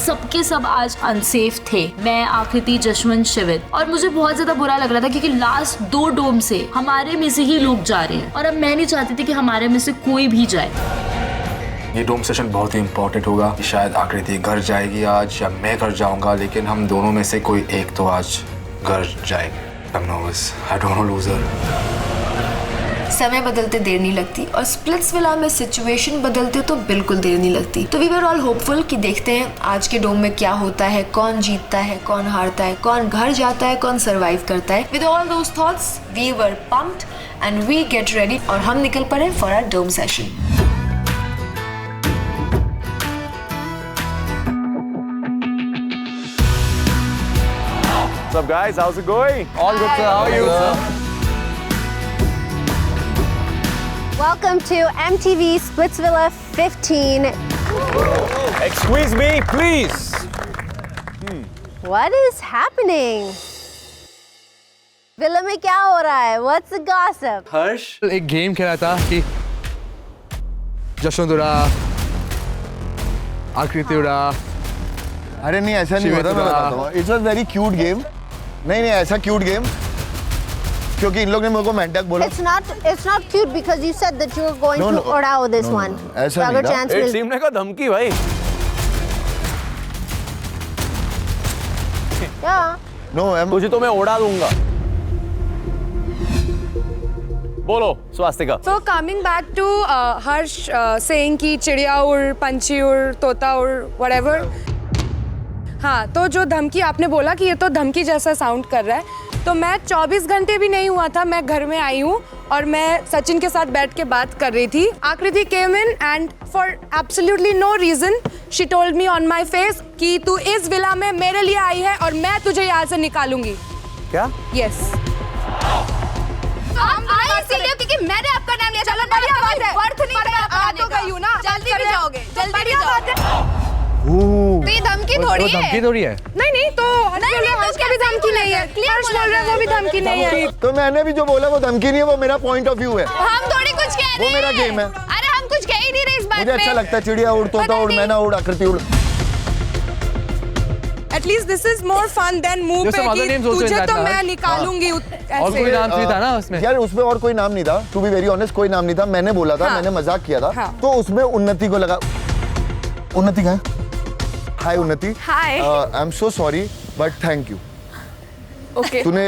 सबके सब आज अनसेफ थे। मैं, आकृति, जशवंत, शिवित, और मुझे बहुत ज्यादा बुरा लग रहा था क्योंकि लास्ट 2 डोम से हमारे में से ही लोग जा रहे हैं और अब मैं नहीं चाहती थी कि हमारे में से कोई भी जाए। ये डोम सेशन बहुत ही इम्पोर्टेंट होगा। शायद आकृति घर जाएगी आज या मैं घर जाऊंगा, लेकिन हम दोनों में से कोई एक तो आज घर जाएगी। I'm nervous. I don't want to lose her. समय बदलते देर नहीं लगती और स्प्लिट्सविला में सिचुएशन बदलते तो बिल्कुल देर नहीं लगती। तो वी वर ऑल होपफुल कि देखते हैं आज के डोम में क्या होता है, कौन जीतता है, कौन हारता है, कौन घर जाता है, कौन सर्वाइव करता है। With all those thoughts we were pumped and we get ready और हम निकल पड़े for our dome session. What's up, guys? How's it going? All good, sir. How are you? Welcome to MTV Splitsvilla 15. Excuse me, please. What is happening? Villa में क्या हो रहा है? What's the gossip? हर्ष एक गेम खेला था कि जशवंत उड़ा, आकृति उड़ा। अरे नहीं ऐसा नहीं होता, मैं बताता हूँ। It's a very cute game. नहीं ऐसा क्यूट गेम क्योंकि इन लोग ने मेरे को मेंढक बोला। It's not cute because you said that you were going to उड़ाओ this one. ऐसा नहीं था। एक टीम ने कहा धमकी भाई। Yeah. No, तुझे तो मैं उड़ा दूंगा। बोलो Swastika. So coming back to Harsh saying कि चिड़िया उड़, पंछी उड़, तोता उड़, whatever. हाँ, तो जो धमकी आपने बोला कि ये तो धमकी जैसा साउंड कर रहा है, तो मैं 24 घंटे भी नहीं हुआ था, मैं घर में आई हूँ और मैं सचिन के साथ बैठ के बात कर रही थी। आकृति came in and for absolutely no reason she told me on my face कि तू इस विला में मेरे लिए आई है और मैं तुझे यहाँ से निकालूंगी। क्या? Yes. इसीलिए क्योंकि मैंने आपका नाम लिया। चलो बढ़िया बात है। वर्थ नहीं है आपका तो गई हूँ ना। जल्दी भी जाओगे। जल्दी भी जाओगे। तो ये धमकी थोड़ी है। धमकी थोड़ी है। नहीं तो उसका भी धमकी नहीं है। हर्ष बोल रहा है वो भी धमकी नहीं है। तो मैंने भी जो बोला वो धमकी नहीं है, वो मेरा पॉइंट ऑफ व्यू है। हम थोड़ी कुछ कह रहे हैं। वो मेरा गेम है। अरे हम कुछ कह ही नहीं रहे इस बात मुझे अच्छा लगता है चिड़िया उड़, तोता उड़, मैना उड़, आकृति उड़। At least this is more fun than मुंह पे कि तुझे तो मैं निकालूंगी। और कोई नाम भी था ना उसमें? यार उसमें और कोई नाम नहीं था। टू बी वेरी ऑनेस्ट कोई नाम नहीं था। मैंने बोला था, मैंने मजाक किया था। तो उसमें उन्नति को लगा। उन्नति कहाँ है? Hi Unnati. Hi. I am so sorry but thank you. Okay. तूने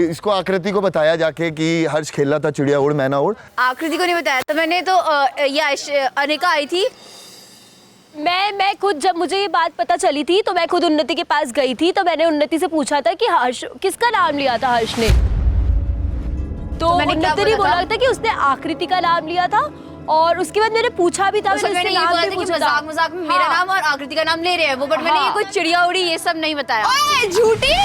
इसको आकृति को बताया जाके कि हर्ष खेल रहा था चिड़िया उड़, मैना उड़? आकृति को नहीं बताया तो मैंने तो अनिका आई थी। मैं खुद जब मुझे ये बात पता चली थी तो मैं खुद उन्नति के पास गई थी। तो मैंने उन्नति से पूछा था कि हर्ष किसका नाम लिया था हर्ष ने। तो उन्नति ने बोला था कि उसने आकृति का नाम लिया था और उसके बाद मैंने पूछा भी था। मैंने ये बोला था कि मजाक में मेरा नाम और आकृति का नाम ले रहे हैं वो, बट मैंने ये कोई चिड़िया उड़ी ये सब नहीं बताया। ओए झूठी,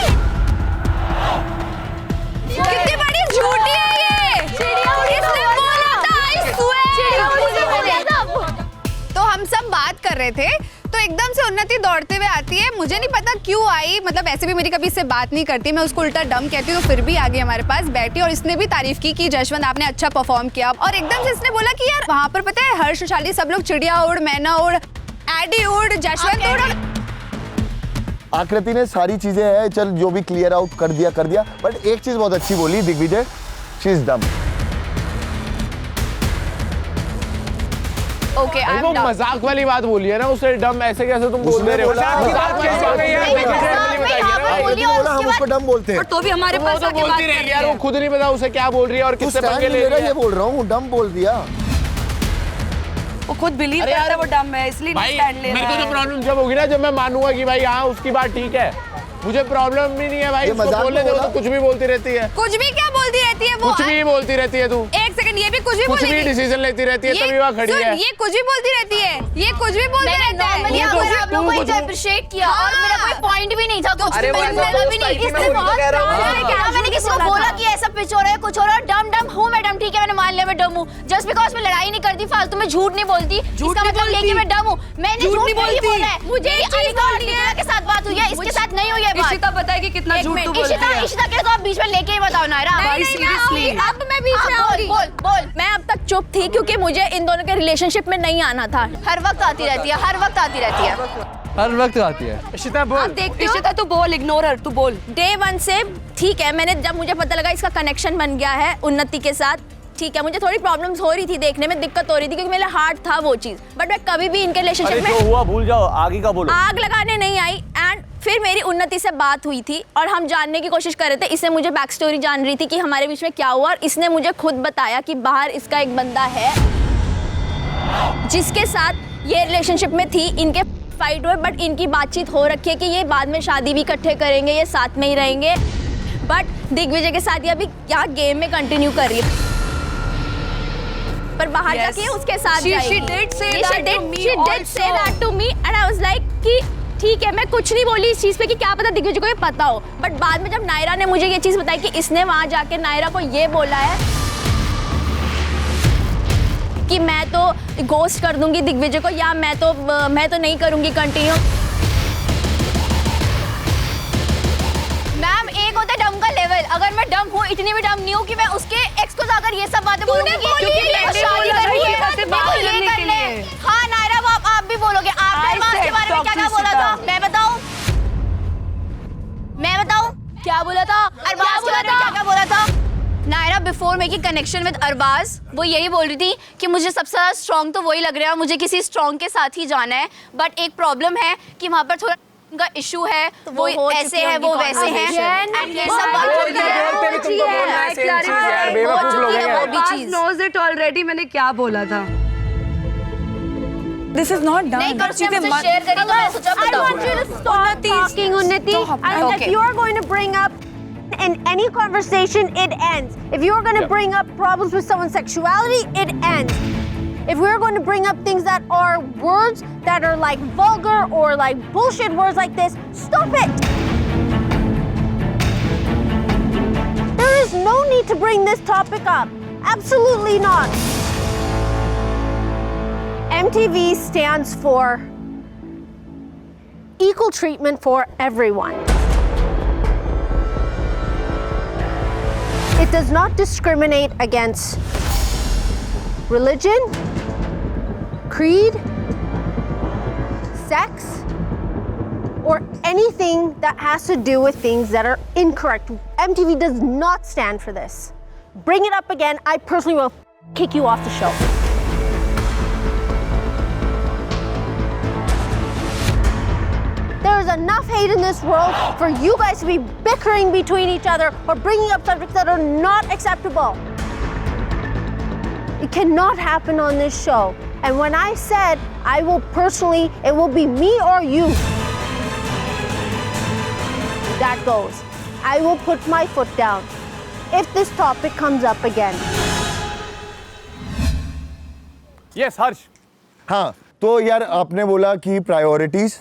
कितनी बड़ी झूठी है ये। चिड़िया उड़ी इसने बोला था, आई स्वेयर चिड़िया उड़ी से बोला था। तो हम सब बात कर रहे थे तो एकदम से उन्नति दौड़ते हुए आती है। मुझे नहीं पता क्यों आई, मतलब ऐसे भी मेरी कभी इससे बात नहीं करती, मैं उसको उल्टा डम कहती हूँ। तो फिर भी आ गई हमारे पास, बैठी और इसने भी तारीफ की कि जशवंत आपने अच्छा परफॉर्म किया। और एकदम से इसने बोला कि यार वहाँ पर पता है हर्ष शाली सब लोग चिड़िया उड़, मैना उड़, एडी उड़, जशवंत उड़। आकृति ने सारी चीजें है चल जो भी क्लियर आउट कर दिया, बट एक चीज बहुत अच्छी बोली Digvijay, she is dumb. Okay I am वो मजाक वाली बात बोली है ना, उससे डम ऐसे कैसे तुम बोल रहे हो? हम उसको डम बोलते हैं तो भी हमारे पास तो बोलती रहेगी यार, वो खुद नहीं पता उसे क्या बोल रही है और किससे पंगे ले रही है। ये बोल रहा हूँ डम बोल दिया। वो खुद बिलीव करता है वो डम है इसलिए नहीं स्टैंड ले रहा है। मेरे को तो प्रॉब्लम जब होगी ना जब मैं मानूंगा कि भाई हाँ उसकी बात ठीक है, मुझे प्रॉब्लम भी नहीं है भाई। उसको बोलने दो तो कुछ भी बोलती रहती है। कुछ भी क्या बोलती रहती है वो? कुछ भी बोलती रहती है तू। एक सेकंड, ये भी कुछ भी डिसीजन लेती रहती है तभी वहाँ खड़ी है। ये कुछ भी बोलती रहती है, ये कुछ भी बोलती रहती है। मैंने नॉर्मली आप लोगों को अप्रिशिएट किया और मेरा कोई पॉइंट भी नहीं था, कुछ भी भी नहीं। इसने बहुत मैंने किसी को बोला कि ऐसा पिच हो रहा है, कुछ हो रहा है, डम हूँ मैडम, ठीक है मैंने मान लिया मैं डम हूँ। जस्ट बिकॉज मैं लड़ाई नहीं करती, फालतू में झूठ नहीं बोलती, इसका मतलब लेके मैं डम हूँ। मैंने झूठ नहीं बोला है। मुझे अनिका के साथ बात हुई है, इसके साथ नहीं हुई है बात। इशिता बताएगी कितना झूठ तू बोलती है। इशिता के तो आप बीच में लेके ही बताओ नायरा। सीरियसली अब मैं बीच में आऊंगी। बोल। मैं अब तक चुप थी क्योंकि मुझे इन दोनों के रिलेशनशिप में नहीं आना था। हर वक्त आती रहती है, हर वक्त आती रहती है। हर वक्त आती है। इशिता बोल। आप देखते हो इशिता तू बोल, इग्नोर हर, तू बोल। डे 1 से ठीक है, मैंने जब मुझे पता लगा इसका कनेक्शन बन गया है उन्नति के साथ, ठीक है, मुझे थोड़ी प्रॉब्लम्स हो रही थी, देखने में दिक्कत हो रही थी क्योंकि मेरा हार्ट था वो चीज, बट मैं कभी भी इनके रिलेशनशिप में जो हुआ भूल जाओ, आगे का बोलो। आग लगाने नहीं आई। एंड फिर मेरी उन्नति से बात हुई थी और हम जानने की कोशिश कर रहे थे, इसने मुझे बैक स्टोरी जान रही थी कि हमारे बीच में क्या हुआ, और इसने मुझे खुद बताया कि बाहर इसका एक बंदा है जिसके साथ ये रिलेशनशिप में थी, इनके फाइट हुए, बट इनकी बातचीत हो रखी है कि ये बाद में शादी भी इकट्ठे करेंगे, ये साथ में ही रहेंगे, बट दिग्विजय के साथ ये अभी यहाँ गेम में कंटिन्यू कर रही है, पर बाहर जाके उसके साथ जाएगी। She did say that to me and I was like कि ठीक है, मैं कुछ नहीं बोली इस चीज पे कि क्या पता दिग्विजय को ये पता हो, बट बाद में जब नायरा ने मुझे ये चीज बताई कि इसने वहां जाके नायरा को ये बोला है कि मैं तो घोस्ट कर दूंगी दिग्विजय को, या मैं तो नहीं करूंगी कंटिन्यू। मैम, एक होता है डम का लेवल, अगर मैं डम हूँ, इतनी भी डम नहीं हूँ कि मैं उसके एक्स को जाकर ये सब बातें बोलूंगी क्योंकि शादी करनी है, देखो ये कर ले। हाँ नायरा, वो आप भी बोलोगे, आपने अरबाज के बारे में क्या बोला था? मैं बताऊं क्या बोला था? अरबाज के बारे में क्या बोला था? Naira before making connection with Arbaaz वो यही बोल रही थी कि मुझे सबसे ज़्यादा स्ट्रॉन्ग तो वही लग रहा है, मुझे किसी स्ट्रॉन्ग के साथ ही जाना है, बट एक प्रॉब्लम है कि वहाँ पर थोड़ा उनका इशू है, तो वो ऐसे है, वो वैसे हैं, एंड ये सब बात हो गई है, knows it already, मैंने क्या बोला था? This is not done. नहीं कर, मुझसे शेयर करी तो मैं सोचा I want you to stop talking, Unnati. And if you are going to bring up in any conversation, it ends. If you are going to bring up problems with someone's sexuality, it ends. If we're going to bring up things that are words that are like vulgar or like bullshit words like this, stop it. There is no need to bring this topic up. Absolutely not. MTV stands for equal treatment for everyone. It does not discriminate against religion, creed, sex, or anything that has to do with things that are incorrect. MTV does not stand for this. Bring it up again, I personally will kick you off the show. There is enough hate in this world for you guys to be bickering between each other or bringing up subjects that are not acceptable. It cannot happen on this show. And when I said I will personally, it will be me or you. That goes. I will put my foot down if this topic comes up again. Yes, हर्ष। हाँ, तो यार आपने बोला कि priorities,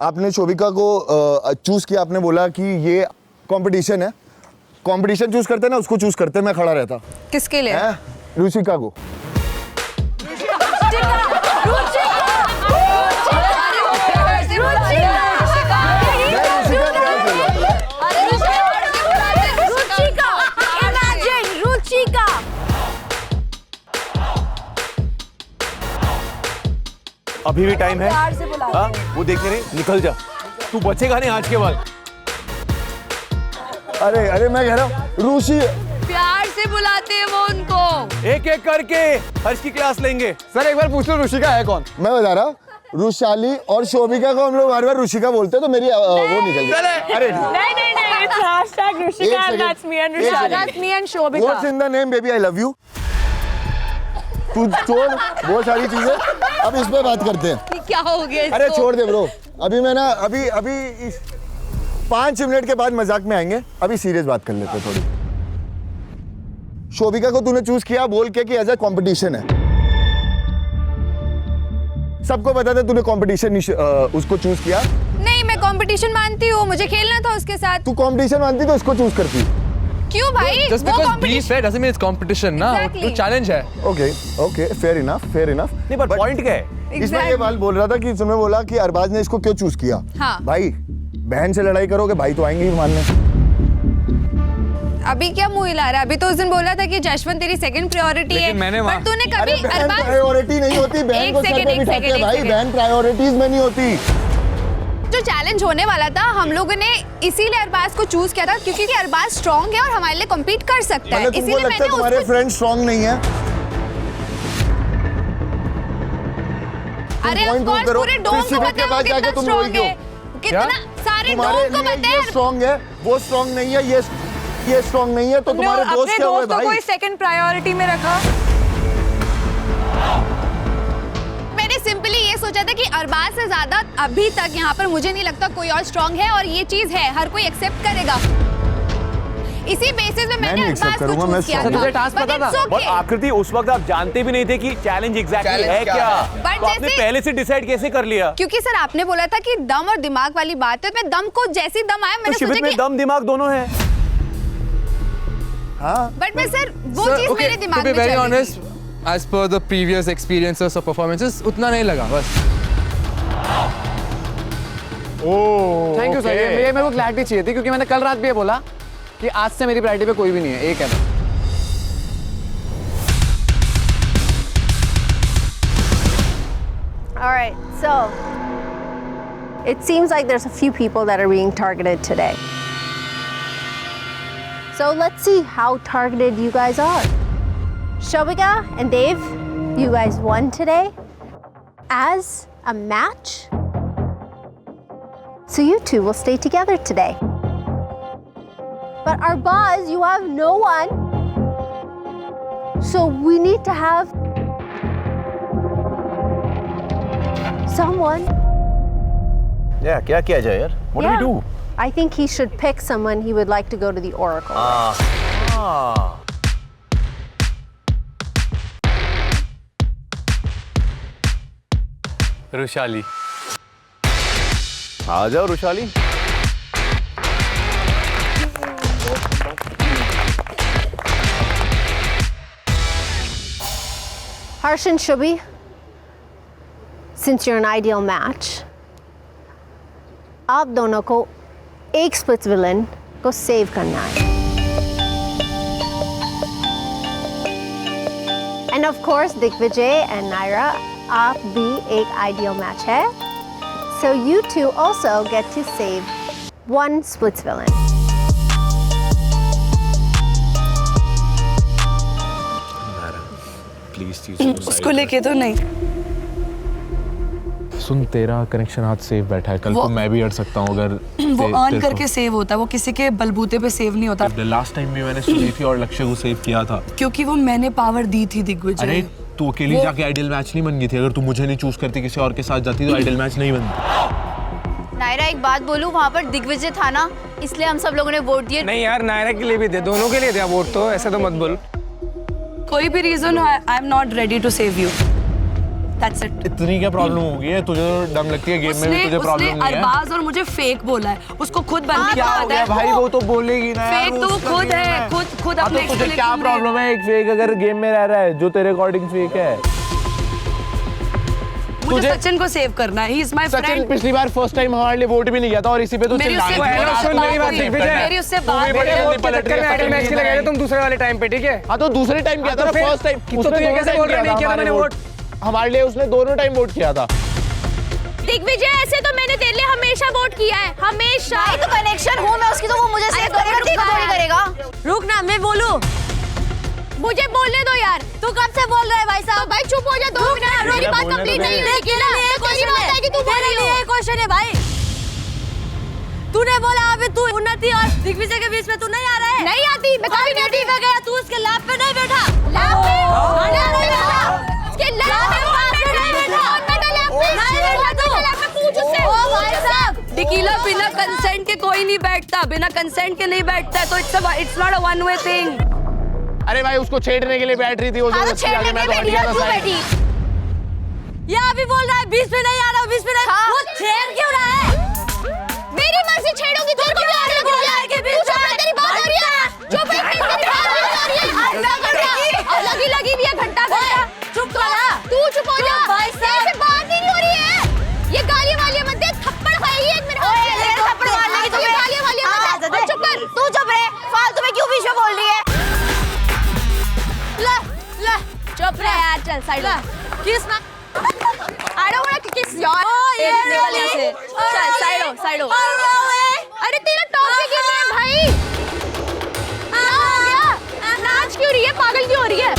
आपने शोभिका को choose किया, आपने बोला कि ये कंपटीशन है, कंपटीशन चूज करते ना, उसको चूज करते, मैं खड़ा रहता। किसके लिए? रुचिका को। अभी भी टाइम है, हाँ वो देखते रहे, निकल जा, तू बचेगा नहीं आज के बाद। अरे अरे मैं कह रहा हूँ रुचि, प्यार से बुलाते हैं वो उनको, एक एक करके हर्ष की क्लास लेंगे। सर एक बार पूछ लो रुचिका है कौन? मैं बता रहा हूँ, रुशाली और शोभिका को हम लोग बार बार रुचिका बोलते हैं, तो मेरी वो निकल गई। अरे नहीं, it's hashtag Rushika and that's me and Rushika. That's me and Shobhika. What's in the name, baby? I love you. तू छोड़ बहुत सारी चीजें, अब इस पे बात करते हैं। क्या हो गया इसको? अरे छोड़ दे ब्रो, अभी मैं ना अभी इस 5 मिनट के बाद मजाक में आएंगे, अभी सीरियस बात कर लेते हैं थोड़ी। शोभिका को तूने चूज किया बोल के कि एज ए कंपटीशन है, सबको पता था तूने कंपटीशन उसको चूज किया। नहीं, मैं कंपटीशन मानती हूँ, मुझे खेलना था उसके साथ। तू कंपटीशन मानती तो उसको चूज करती। क्यों भाई? Just because beef है doesn't mean it's competition ना, वो challenge है। Okay fair enough। नहीं पर पॉइंट क्या है? इसमें ये बात बोल रहा था कि तुमने बोला कि अरबाज ने इसको क्यों चूज किया। हाँ। भाई बहन से लड़ाई करोगे, भाई तो आएंगे ही मानने। अभी क्या मुंह हिला रहा है? अभी तो उस दिन बोला था कि जशवंत तेरी सेकंड प्रायोरिटी है, पर तूने कभी बहन प्रायोरिटी नहीं होती, बहन को सर पे बिठाते हैं भाई, बहन प्रायोरिटीज में नहीं होती। जो चैलेंज होने वाला था हम लोगों ने इसीलिए अरबाज को चूज किया था क्योंकि अरबाज स्ट्रांग है और हमारे लिए कम्पीट कर सकता है, मतलब तुमको इसीलिए लगता है मैंने तुम्हारे उसको। फ्रेंड स्ट्रांग नहीं है? अरे point ऑफ कोर्स prove करो, पूरे फिर डोम को शिविर के पता है वो पास जाके कितना तुम स्ट्रांग रोई क्यों? है, कितना सारे तुम्हारे डोम को लिए पता ये है। स्ट्रांग है, वो स्ट्रांग नहीं है, ये स्ट्रांग नहीं है, तो तुम्हारे दोस्त क्या हुए भाई? कोई सेकंड प्रायोरिटी में रखा। मैंने सिंपली ये सोचा था कि अरबाज से ज्यादा अभी तक यहाँ पर मुझे नहीं लगता कोई और स्ट्रांग है और ये चीज है हर कोई एक्सेप्ट करेगा। इसी बेसिस में मैंने accept अरबाज को करूंगा, मैं चूज किया strong था। हूँ। टास्क But पता था? it's okay. और आकृति उस वक्त आप जानते भी नहीं थे कि चैलेंज एग्जैक्टली है क्या, But तो आपने जैसे- पहले से डिसाइड कैसे कर लिया? क्योंकि सर आपने बोला था कि दम और दिमाग वाली बात है, मैं दम को जैसी दम आया तो मैंने शिविर सोचा में कि दम दिमाग दोनों है। हाँ, बट मैं सर वो चीज मेरे दिमाग to be में very चल रही honest, थी। as per the previous experiences or performances, उतना नहीं लगा बस। ओह, थैंक यू सर, okay. ये मेरे को क्लैरिटी चाहिए थी क्योंकि मैंने कल रात भी ये बोला कि आज से मेरी प्रायोरिटी पे कोई भी नहीं है, एक है। All right, so it seems like there's a few people that are being targeted today. So let's see how targeted you guys are. Shobika and Dave, you guys won today as a match. So you two will stay together today. But Arbaz, you have no one. So we need to have someone. Yeah, क्या किया जाए यार? What do we do? I think he should pick someone he would like to go to the Oracle. Rushali. आ जाओ Rushali. Harsh and Shubhi, since you're an ideal match, आप दोनों को एक splits villain को सेव करना है। And of course, Digvijay and Naira, आप भी एक ideal match है. So you two also get to save one splits villain. उसको लेके तो नहीं। सुन, तेरा कनेक्शन आज सेफ बैठा है, कल को मैं भी अड़ सकता हूँ अगर वो अर्न करके सेव होता है, वो किसी के बलबूते पे सेव नहीं होता। लास्ट टाइम भी मैंने सुनी थी और लक्ष्य को सेव किया था। क्योंकि वो मैंने पावर दी थी दिग्विजय। अरे तू अकेली जाके आइडियल मैच नहीं बन गई थी, अगर तू मुझे नहीं चूज करती किसी और के साथ जाती तो आइडियल मैच नहीं बनती। नायरा एक बात बोलूं, वहाँ पर दिग्विजय था ना, इसलिए हम सब लोगों ने वोट दिए। नहीं यार, नायरा के लिए भी दे, दोनों के लिए दिया वोट, तो ऐसा तो मत बोल। कोई भी reason I am not ready to save you, that's it. इतनी क्या प्रॉब्लम हो गई है तुझे? दम लगती है गेम में भी तुझे प्रॉब्लम नहीं है? अरबाज और मुझे फेक बोला है, उसको खुद बनने क्या हो गया भाई, वो तो बोलेगी ना यार, फेक तो वो खुद है, खुद अपने तो तुझे क्या प्रॉब्लम है? एक फेक अगर गेम में रह रहा है जो तेरे अकॉर्डिंग फेक है। मुझे सचिन को सेव करना है, he is my friend. Sachin पिछली बार फर्स्ट टाइम हमारे लिए वोट भी नहीं किया था और इसी पे तो मेरी उससे मेरी उससे बात मैच के लिए गए तुम दूसरे वाले टाइम पे, ठीक है? हाँ तो दूसरे टाइम किया था ना, फर्स्ट टाइम तो तू ये कैसे बोल रहा है नहीं किया था मैंने वोट? हमारे लिए उसने दोनों टाइम वोट किया था। दिग्विजय ऐसे तो मैंने तेरे लिए हमेशा वोट किया है, हमेशा। तो कनेक्शन हूँ मैं उसकी, तो वो मुझे सेव करेगा। रुक ना, मैं बोलूं। मुझे बोलने दो यार, तू कब से बोल रहा है भाई साहब? भाई चुप हो जा, 2 मिनट, मेरी बात कंप्लीट नहीं हुई कि ना। तेरी बात है कि तू बोल रही है। क्वेश्चन है भाई, तूने बोला अभी तू उन्नति और दिग्विजय के बीच में तू नहीं आ रहा है? नहीं आती, मैं कभी नहीं पे गया, तू उसके लैब पे नहीं बैठा। लैब पे नहीं बैठा, उसके लैब पे नहीं बैठा, लैब पे नहीं बैठा, तू लैब पे पूछ उससे। ओ भाई साहब, डिकीला बिना कंसेंट के कोई नहीं बैठता, बिना कंसेंट के नहीं बैठता, तो it's not a one way thing. अरे भाई उसको छेड़ने के लिए बैठ रही थी वो, हाँ, तो छेड़ने के लिए बैठी है, तू बैठी। ये अभी बोल रहा है 20 पे नहीं आ रहा, 20 पे नहीं। हाँ। वो छेड़ क्यों रहा है? मेरी मर्जी छेड़ूंगी, तेरे को भी आगे बोल रहा है कि 20 पे तेरी बात हो रही है। चुप है, तेरी बात हो रही है। और लगी भी है घंटा घंटा। चुप कर ना, तू चुप हो जा। भाई साहब से बात ही नहीं हो रही है। ये गाली वाली मत दे, थप्पड़ खाएगी एक मिनट। ओए थप्पड़ मारने की, तो गाली वाली मत दे। चुप कर, तू चुप रहे, फालतू में क्यों बीच में बोल रही है? ला चुप रहे यार, चल साइड। किस ना I don't want to kiss your निकल यहाँ से। चल साइड हो। अरे तेरा टॉप पे गिर रहा है भाई। नाच क्यों रही है, पागल क्यों हो रही है?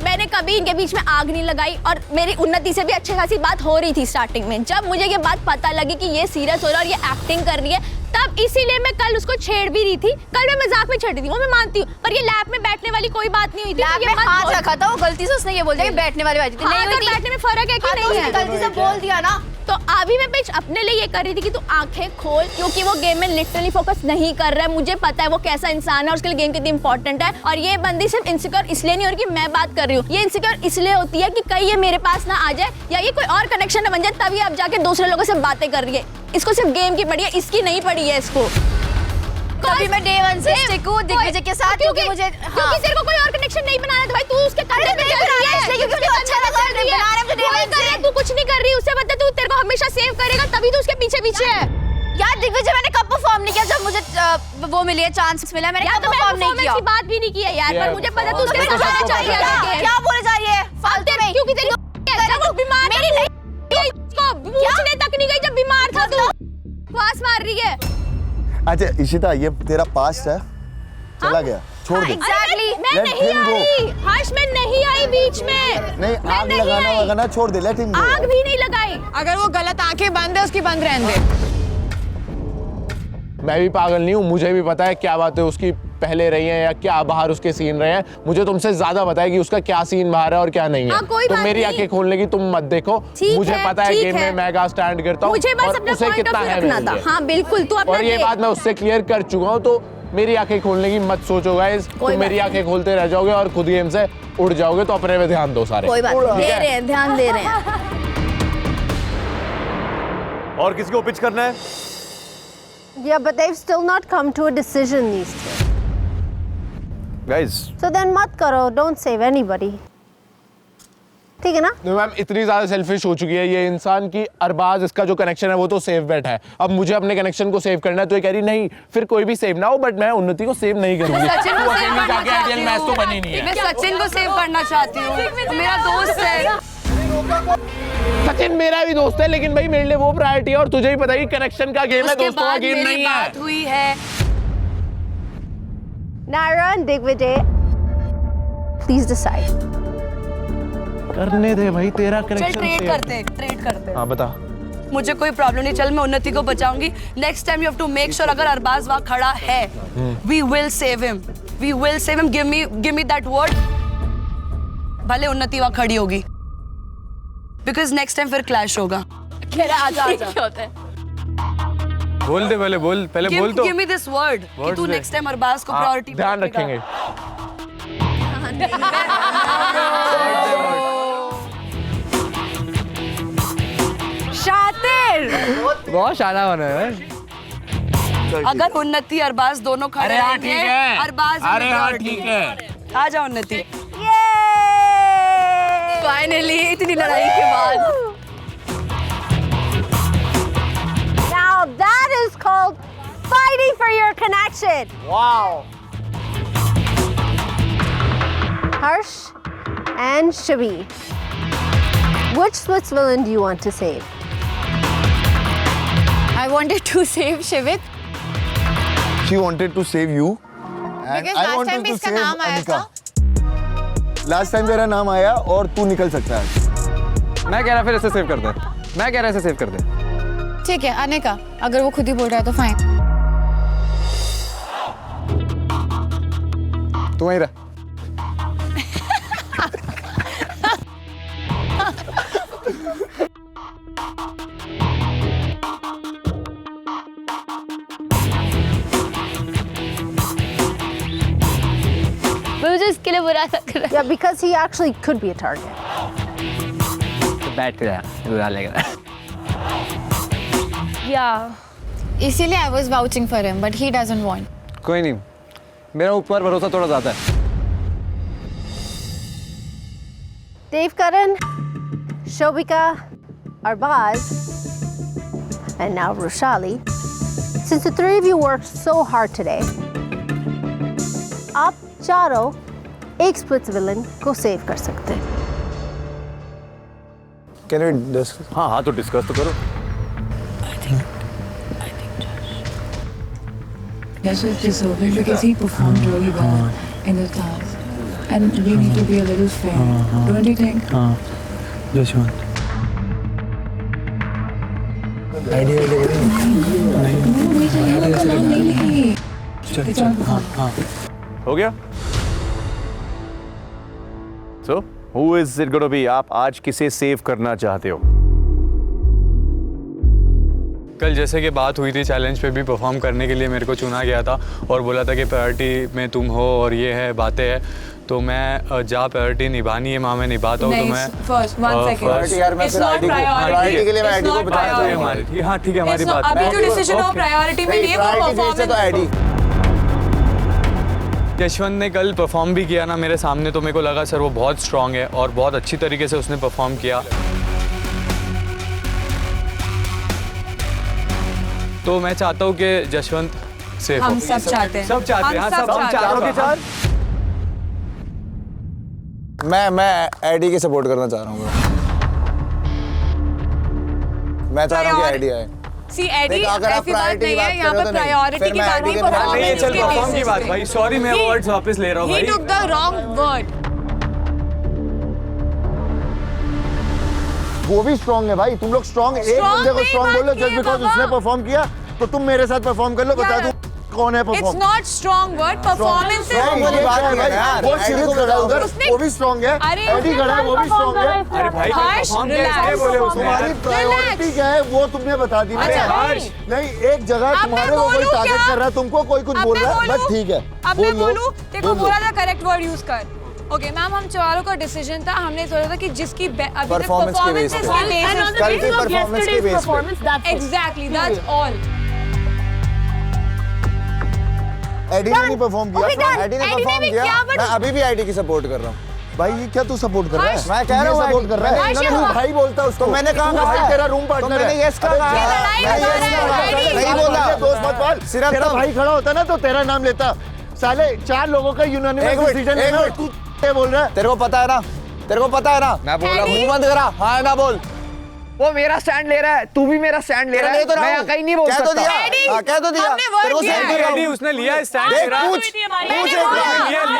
मैंने कभी इनके बीच में आग नहीं लगाई और मेरी उन्नति से भी अच्छी खासी बात हो रही थी स्टार्टिंग में। जब मुझे ये बात पता लगी कि ये सीरियस हो रहा है और ये एक्टिंग कर रही है, तब इसीलिए मैं कल उसको छेड़ भी रही थी। कल मैं मजाक में छेड़ रही थी, वो मैं मानती हूँ, पर ये लैब में बैठने वाली कोई बात नहीं हुई थी। लैब में हाथ रखा था, वो गलती से उसने ये बोल दिया कि बैठने वाली बात थी। नहीं हुई थी। बैठने में फर्क है कि नहीं है? गलती से बोल दिया ना। तो अभी मैं पिच अपने लिए ये कर रही थी कि तू आंखें खोल, क्योंकि वो गेम में लिटरली फोकस नहीं कर रहा है। मुझे पता है वो कैसा इंसान है और उसके लिए गेम कितनी इंपॉर्टेंट है। और ये बंदी सिर्फ इनसिक्योर इसलिए नहीं हो रही कि मैं बात कर रही हूँ, ये इनसिक्योर इसलिए होती है कि कहीं ये मेरे पास ना आ जाए या ये कोई और कनेक्शन ना बन जाए, तभी अब जाके दूसरे लोगों से बातें कर रही है। इसको सिर्फ गेम की पड़ी है, इसकी नहीं पड़ी है इसको। कभी मैं डे वन से स्टिक हूँ दिग्विजय के साथ, क्योंकि मुझे क्योंकि तेरे को कोई और कनेक्शन नहीं बनाना था भाई, तू उसके कंधे पे चल रही है इसलिए क्योंकि मुझे अच्छा लगा है, बना रहे मुझे डे वन से। तू कुछ नहीं कर रही, उससे बता तू तेरे को हमेशा सेव करेगा, तभी तू उसके पीछे पीछे है। यार दिग्विजय मैंने कब परफॉर्म नहीं किया, जब मुझे वो मिली है, चांस मिला, मैंने कब परफॉर्म नहीं किया। बात भी नहीं की है यार, पर मुझे पता तू उसके साथ जाना चाहिए। क्या बोले जा रही है फालतू में, क्योंकि तेरी वो बीमार मेरी नहीं, इसको पूछने तक नहीं गई जब बीमार था तू, बकवास मार रही है। अच्छा इशिता, ये तेरा पास्ट है, चला गया, छोड़ दे। एग्जैक्टली, मैं Let नहीं him go. आई हर्ष, मैं नहीं आई बीच में। नहीं, आग लगाना वगाना छोड़ दे, लेट हिम गो। आग भी नहीं लगाई। अगर वो गलत आंखें बंद है उसकी बंद रहने दे। मैं भी पागल नहीं हूँ, मुझे भी पता है क्या बातें उसकी पहले रही हैं या क्या बाहर उसके सीन रहे हैं। मुझे तुमसे ज्यादा पता है कि उसका क्या सीन बाहर है और क्या नहीं है। कोई तो बात मेरी नहीं। आंखें खोलने की तुम मत देखो, मुझे पता है गेम में मैं स्टैंड करता हूँ मुझे बस और अपना उसे पॉइंट कितना ऑफ है व्यू रखना मेरे था। लिए। हाँ बिल्कुल, तू अपना और ये बात मैं उससे क्लियर कर चुका हूँ, तो मेरी आंखें खोलने की मत सोचो गाइस। तुम मेरी आंखें खोलते रह जाओगे और खुद गेम से उड़ जाओगे, तो अपने पे ध्यान दो सारे। कोई बात नहीं, दे रहे हैं, ध्यान दे रहे हैं। और किसी को पिच करना है? Yeah, but they've still not come to a decision, these two. Guys, So then mat karo, don't save anybody. ठीक है ना? मैम इतनी ज्यादा सेल्फिश हो चुकी है ये इंसान की अरबाज, इसका जो कनेक्शन है वो तो सेव बैठा है। अब मुझे अपने कनेक्शन को सेव करना है, तो ये कह रही नहीं फिर कोई भी सेव ना हो, बट मैं उन्नति को सेव नहीं करूंगी। सचिन को सेव करना जाके आइडियल मैच तो बनी नहीं है। मैं सचिन को सेव करना चाहती हूँ, वो मेरा दोस्त है। सचिन मेरा भी दोस्त है, लेकिन भाई मेरे लिए वो प्रायोरिटी है, और तुझे ही पता है कि कनेक्शन का गेम है, उसके दोस्तों का बाद गेम मेरी नहीं है। बात हुई है। Naira and Digvijay, please decide. करने दे भाई, तेरा चल कनेक्शन ट्रेड करते। हाँ बता। मुझे कोई प्रॉब्लम नहीं, चल मैं उन्नति को बचाऊंगी। Next time you have to make sure अगर अरबाज वहां खड़ा है, we will save him, we will save him. Give me that word. भले उन्नति वहां खड़ी होगी, बिकॉज नेक्स्ट टाइम फिर क्लैश होगा। आजा क्या होता है? बोल दे पहले, बोल तो। गिव मी दिस वर्ड कि तू नेक्स्ट टाइम अरबाज को प्रायोरिटी ध्यान रखेंगे। शातिर। बहुत शाना बना है। अगर उन्नति अरबाज दोनों खड़े अरे हाँ, रहेंगे, ठीक है। अरबाज अरे हाँ, priority ठीक है। आ जाओ उन्नति। फाइनली इतनी लड़ाई के बाद। Now that is called fighting for your connection. Wow. Harsh and Shabi. Which Swiss villain do you want to save? I wanted to save Shivit she wanted to save you. And because I last wanted time भी to इसका save नाम आया Anika. था। Last time तेरा नाम आया और तू निकल सकता है। मैं कह रहा फिर इसे सेव कर दे, मैं कह रहा इसे सेव कर दे। ठीक है आने का, अगर वो खुद ही बोल रहा है तो फाइन। तू वहीं रह। मुझे इसके लिए बुरा लग रहा है। Yeah, because he actually could be a target. बैठ के जा, बुरा लगेगा। इसीलिए I was vouching for him, but he doesn't want. कोई नहीं, मेरा ऊपर भरोसा थोड़ा ज्यादा है। Dave Karan, Shobika, Arbaz, and now Roshali. Since the three of you worked so hard today, आप चारों एक स्प्लिट्स विलन को सेव कर सकते हैं। Can we discuss? हाँ तो डिस्कस तो करो. Yes, it's deserving because he performed really well in the class, and we need to be a little fair, don't you think? Jashwant हो गया? So, who is it going to be? आप आज किसे save करना चाहते हो? कल जैसे कि बात हुई थी, चैलेंज पे भी परफॉर्म करने के लिए मेरे को चुना गया था और बोला था कि प्रायोरिटी में तुम हो और ये है बातें हैं, तो मैं जहाँ प्रायोरिटी निभानी है वहाँ मैं निभाता हूँ. तो मैं फर्स्ट वन सेकंड यार मैं फिर आईडी के लिए मैं आईडी को बता दूँ. हाँ ठीक है, हमारी बात अभी जो डिसीजन हो प्रायोरिटी में नहीं है, वो परफॉर्मेंस. तो आईडी यशवंत ने कल परफॉर्म भी किया ना मेरे सामने, तो मेरे को लगा सर वो बहुत स्ट्रांग है और बहुत अच्छी तरीके से उसने परफॉर्म किया. तो मैं चाहता हूँ कि जशवंत सेफ हो. हम सब चाहते हैं. सब चाहते हैं. हाँ, सब चारों के चार. मैं आईडी की सपोर्ट करना चाह रहा हूँ. मैं चाह रहा हूँ कि आईडी आए. सी एडी ऐसी बात नहीं है, यहाँ पे प्रायोरिटी की बात नहीं, परफॉर्मेंस चल परफॉर्म की बात भाई. सॉरी मैं वर्ड्स वापस ले रहा हूँ भाई. He took the wrong word. वो भी स्ट्रांग है भाई. तुम लोग स्ट्रांग एक बंदे को स्ट्रांग बोलो जस्ट बिकॉज उसने परफॉर्म किया, तो तुम मेरे साथ परफॉर्म कर लो. बता दूं कौन है It's perform. not strong word. Performance is वो शिवित खड़ा है उधर, वो भी स्ट्रांग है. एडी खड़ा है, वो भी स्ट्रांग है. अरे भाई हर्ष, relax. तुम्हारी प्रायोरिटी क्या है वो तुमने बता दी. नहीं, एक जगह तुम्हारे को कोई टारगेट कर रहा है, तुमको कोई कुछ बोल रहा है, बस ठीक है. अब मैं बोलूं, देखो बोला था करेक्ट वर्ड यूज कर. ओके मैम, हम चारों का डिसीजन था, हमने सोचा था कि जिसकी अभी तक परफॉर्मेंस के बेस पे एग्जैक्टली दैट्स ऑल. एडी ने नहीं परफॉर्म किया. एडी ने परफॉर्म किया. मैं अभी भी आईडी की सपोर्ट कर रहा हूँ. भाई ये क्या तू सपोर्ट कर रहा है? मैं कह रहा हूँ सपोर्ट कर रहा है. तू भाई बोलता उसको. तो मैंने कहा भाई तेरा रूम पार्टनर है. मैंने यस कहा. नहीं बोला. दोस्त मत बोल. सिर्फ तेरा भाई खड़ा होता ना तो तेरा नाम लेता. साले 4 लोगों का यूनानिमस डिसीजन है. तू क्या बोल रहा है? तेरे को पता है ना? तेरे को पता है ना? मैं बोल रहा हूँ बंद करा. हाँ ना बोल. वो मेरा स्टैंड ले रहा है, तू भी मेरा स्टैंड ले रहा है. मैं कहीं नहीं बोल सकता. कह तो दिया. तेरे को स्टैंड दे रहा हूँ. उसने लिया स्टैंड मेरा. पूछ.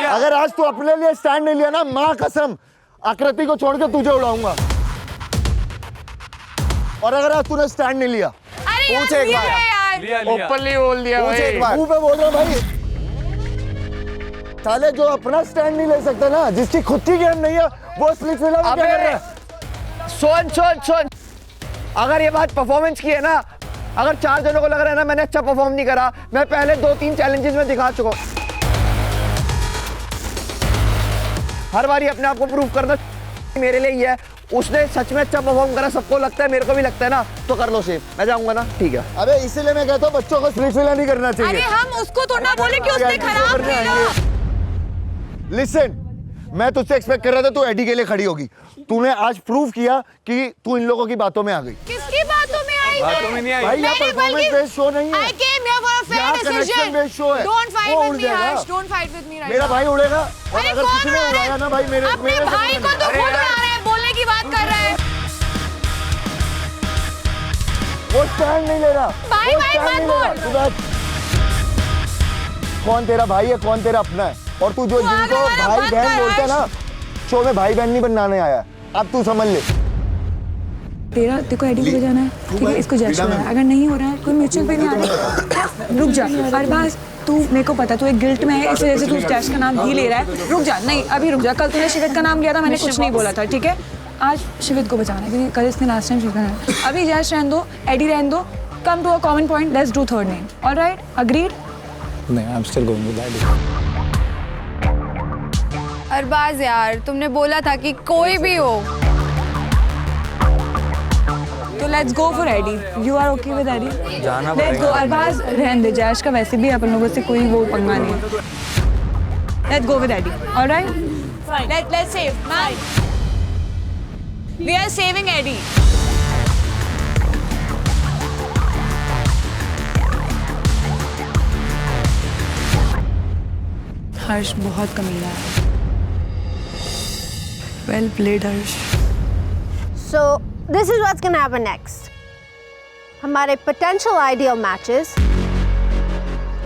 अगर आज तू अपने लिए स्टैंड नहीं लिया ना, माँ कसम आकृति को छोड़ के तुझे उड़ाऊंगा. और अगर आज तूने स्टैंड नहीं लिया, पूछ एक बार. ओपनली बोल दिया पूछ एक बार. मुंह पे बोल रहा भाई. साले जो अपना स्टैंड नहीं ले सकता ना, जिसकी खुद की गेम नहीं है, वो स्प्लिट फिल्म में क्या कर रहा है? सुन. अगर ये बात परफॉर्मेंस की है ना, अगर 4 जनों को लग रहा है ना मैंने अच्छा परफॉर्म नहीं करा, मैं पहले 2-3 चैलेंजेस में दिखा चुका हूं. हर बारी अपने आप को प्रूव करना मेरे लिए ही है. उसने सच में अच्छा परफॉर्म करा, सबको लगता है, मेरे को भी लगता है ना, तो कर लो सेव. मैं जाऊंगा ना, ठीक है. अबे इसीलिए मैं कहता हूँ बच्चों को स्प्लिट फिल्म नहीं करना चाहिए. अरे हम उसको तो ना बोले कि उसने खराब किया. लिसन, मैं तुझसे एक्सपेक्ट कर रहा था तू एडी के लिए खड़ी होगी. तूने आज प्रूव किया कि तू इन लोगों की बातों में आ गई. किसकी बातों में आई? बातों में नहीं आई. भाई यहाँ परफॉर्मेंस बेस्ड शो नहीं है. I came here for a fair decision. Based show है. Don't fight वो with उड़ me, जाएगा. Harsh. Don't fight with me right मेरा now. भाई उड़ेगा. और अगर किसी ने उड़ाया ना भाई मेरे अपने भाई को तो खुद उड़ा रहे हैं, बोलने की बात कर रहा है. वो स्टैंड नहीं ले रहा. भाई मत बोल. कौन तेरा भाई है, कौन तेरा अपना है? और तू जो जिनको भाई बहन बोलते हैं ना, शो में भाई बहन नहीं बनाने आया. अब तू समझ ले. तेरे को एडी को बजाना है, ठीक है? इसको जैश हो रहा है. अगर नहीं हो रहा है, कोई म्यूचुअल पे नहीं आ रहा, रुक जा. अरबाज, तू मेरे को पता तू एक गिल्ट में है, इस वजह से तू जैश का नाम ही ले रहा है. रुक जा. नहीं अभी रुक जा. कल तूने शिवित का नाम लिया था, मैंने कुछ नहीं बोला था, ठीक है? आज शिवित को बचाना है क्योंकि कल इसने लास्ट टाइम शिवित का. अभी जैश रहने दो, एडी रहने दो. Come to a common point. Let's do third name. Alright? Agreed? नहीं, I am still going with Addy. Arbaz यार, तुमने बोला था कि कोई भी हो. तो let's go for Addy. You are okay with Addy? जाना लेट्स गो. अरबाज रहने दे. जैश का वैसे भी अपन लोगों से कोई वो पंगा नहीं है. Let's go with Eddie. Alright? Let's save. Man. We are saving Eddie. Harsh बहुत कमीना है. Well played Harsh. So this is what's gonna happen next. हमारे potential ideal matches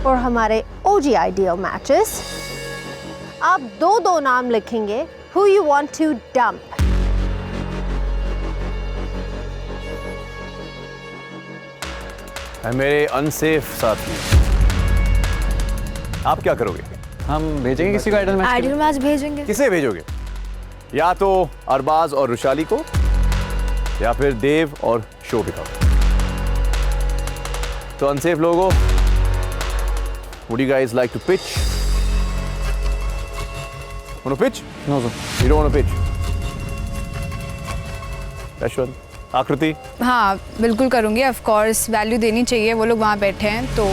और हमारे OG ideal matches. आप दो नाम लिखेंगे who you want to dump. मेरे अनसेफ साथी, आप क्या करोगे? हम भेजेंगे किसी को आइडल मैच आइडल मैच भेजेंगे। किसे भेजोगे? या तो अरबाज और रुशाली को, या फिर देव और शोभिका। तो अनसेफ लोगों, would you guys like to pitch? Want to pitch? No sir. You don't want to pitch? Yashwant, आकृति? हाँ बिल्कुल करूँगी, ऑफ कोर्स वैल्यू देनी चाहिए, वो लोग वहाँ बैठे हैं तो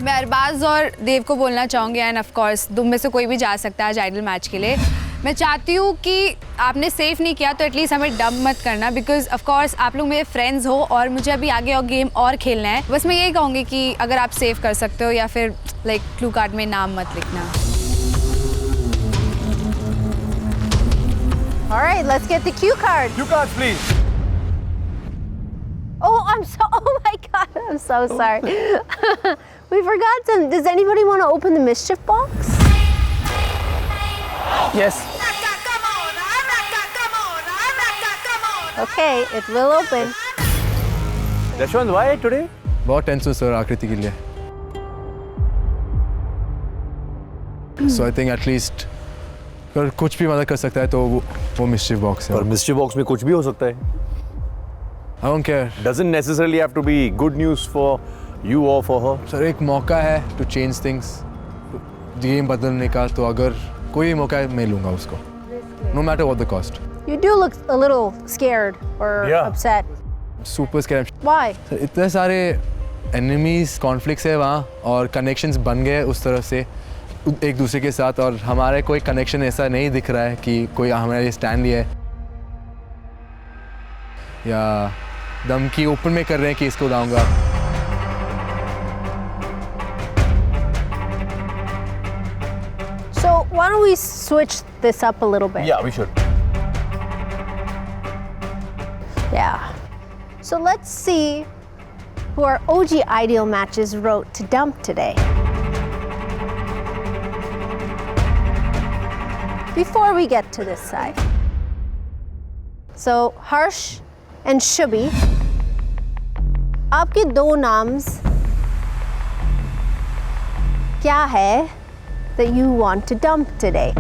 मैं अरबाज और देव को बोलना चाहूँगी। एंड ऑफ कोर्स तुम में से कोई भी जा सकता है आज आइडल मैच के लिए। मैं चाहती हूँ कि आपने सेफ नहीं किया तो एटलीस्ट हमें डब मत करना, बिकॉज ऑफ कोर्स आप लोग मेरे फ्रेंड्स हो और मुझे अभी आगे और गेम और खेलना है। बस मैं यही कहूँगी कि अगर आप सेव कर सकते हो या फिर लाइक क्लू कार्ड में नाम मत लिखना। All right, let's get the cue card. Cue cards, please. Oh, oh my God, I'm so sorry. We forgot some. Does anybody want to open the mischief box? Yes. Okay, it will open. Yashwant, why today? बहुत tense हूँ sir आकृति के लिए। So I think at least अगर कुछ भी मदद कर सकता है तो वो मिस्chief बॉक्स है। पर मिस्ट्री बॉक्स में कुछ भी हो सकता है। I don't care. Doesn't necessarily have to be good news for you or for her. Sir एक मौका है to change things, गेम बदलने का, तो अगर कोई भी मौका है मैं लूँगा उसको, no matter what the cost. You do look a little scared or upset. Super scared. Why? Sir इतने सारे enemies, conflicts है वहाँ और connections बन गए उस तरफ से एक दूसरे के साथ, और हमारे कोई कनेक्शन ऐसा नहीं दिख रहा है कि कोई हमारे लिए स्टैंड लिया है या धमकी ओपन में कर रहे हैं कि इसको उड़ाऊंगा। So why don't we switch this up a little bit? Yeah, we should. Yeah. So let's see who our OG ideal matches wrote to dump today. Before we get to this side. So Harsh and Shubhi, आपके दो नाम्स क्या है that you want to dump today?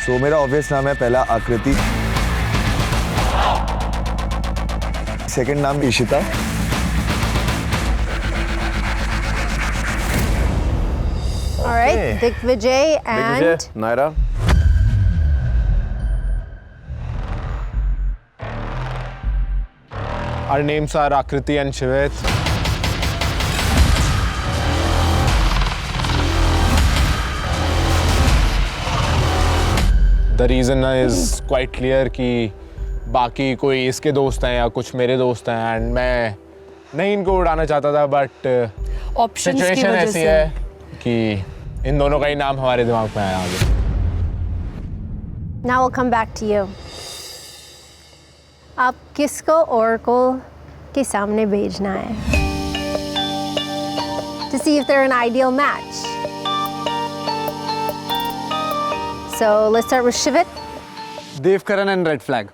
So मेरा obvious नाम है पहला आकृति, second नाम Ishita, All right, Digvijay and Digvijay, Naira. Our names are Akriti and Shivit. The reason is quite clear कि बाकी कोई इसके दोस्त हैं या कुछ मेरे दोस्त हैं, एंड मैं नहीं इनको उड़ाना चाहता था, बट सिचुएशन ऐसी है कि इन दोनों का ही नाम हमारे दिमाग में आया आगे। Now we'll come back to you. आप किसको Oracle के सामने भेजना है? To see if they're an ideal match. So let's start with Shivit. Devkaran and Red Flag.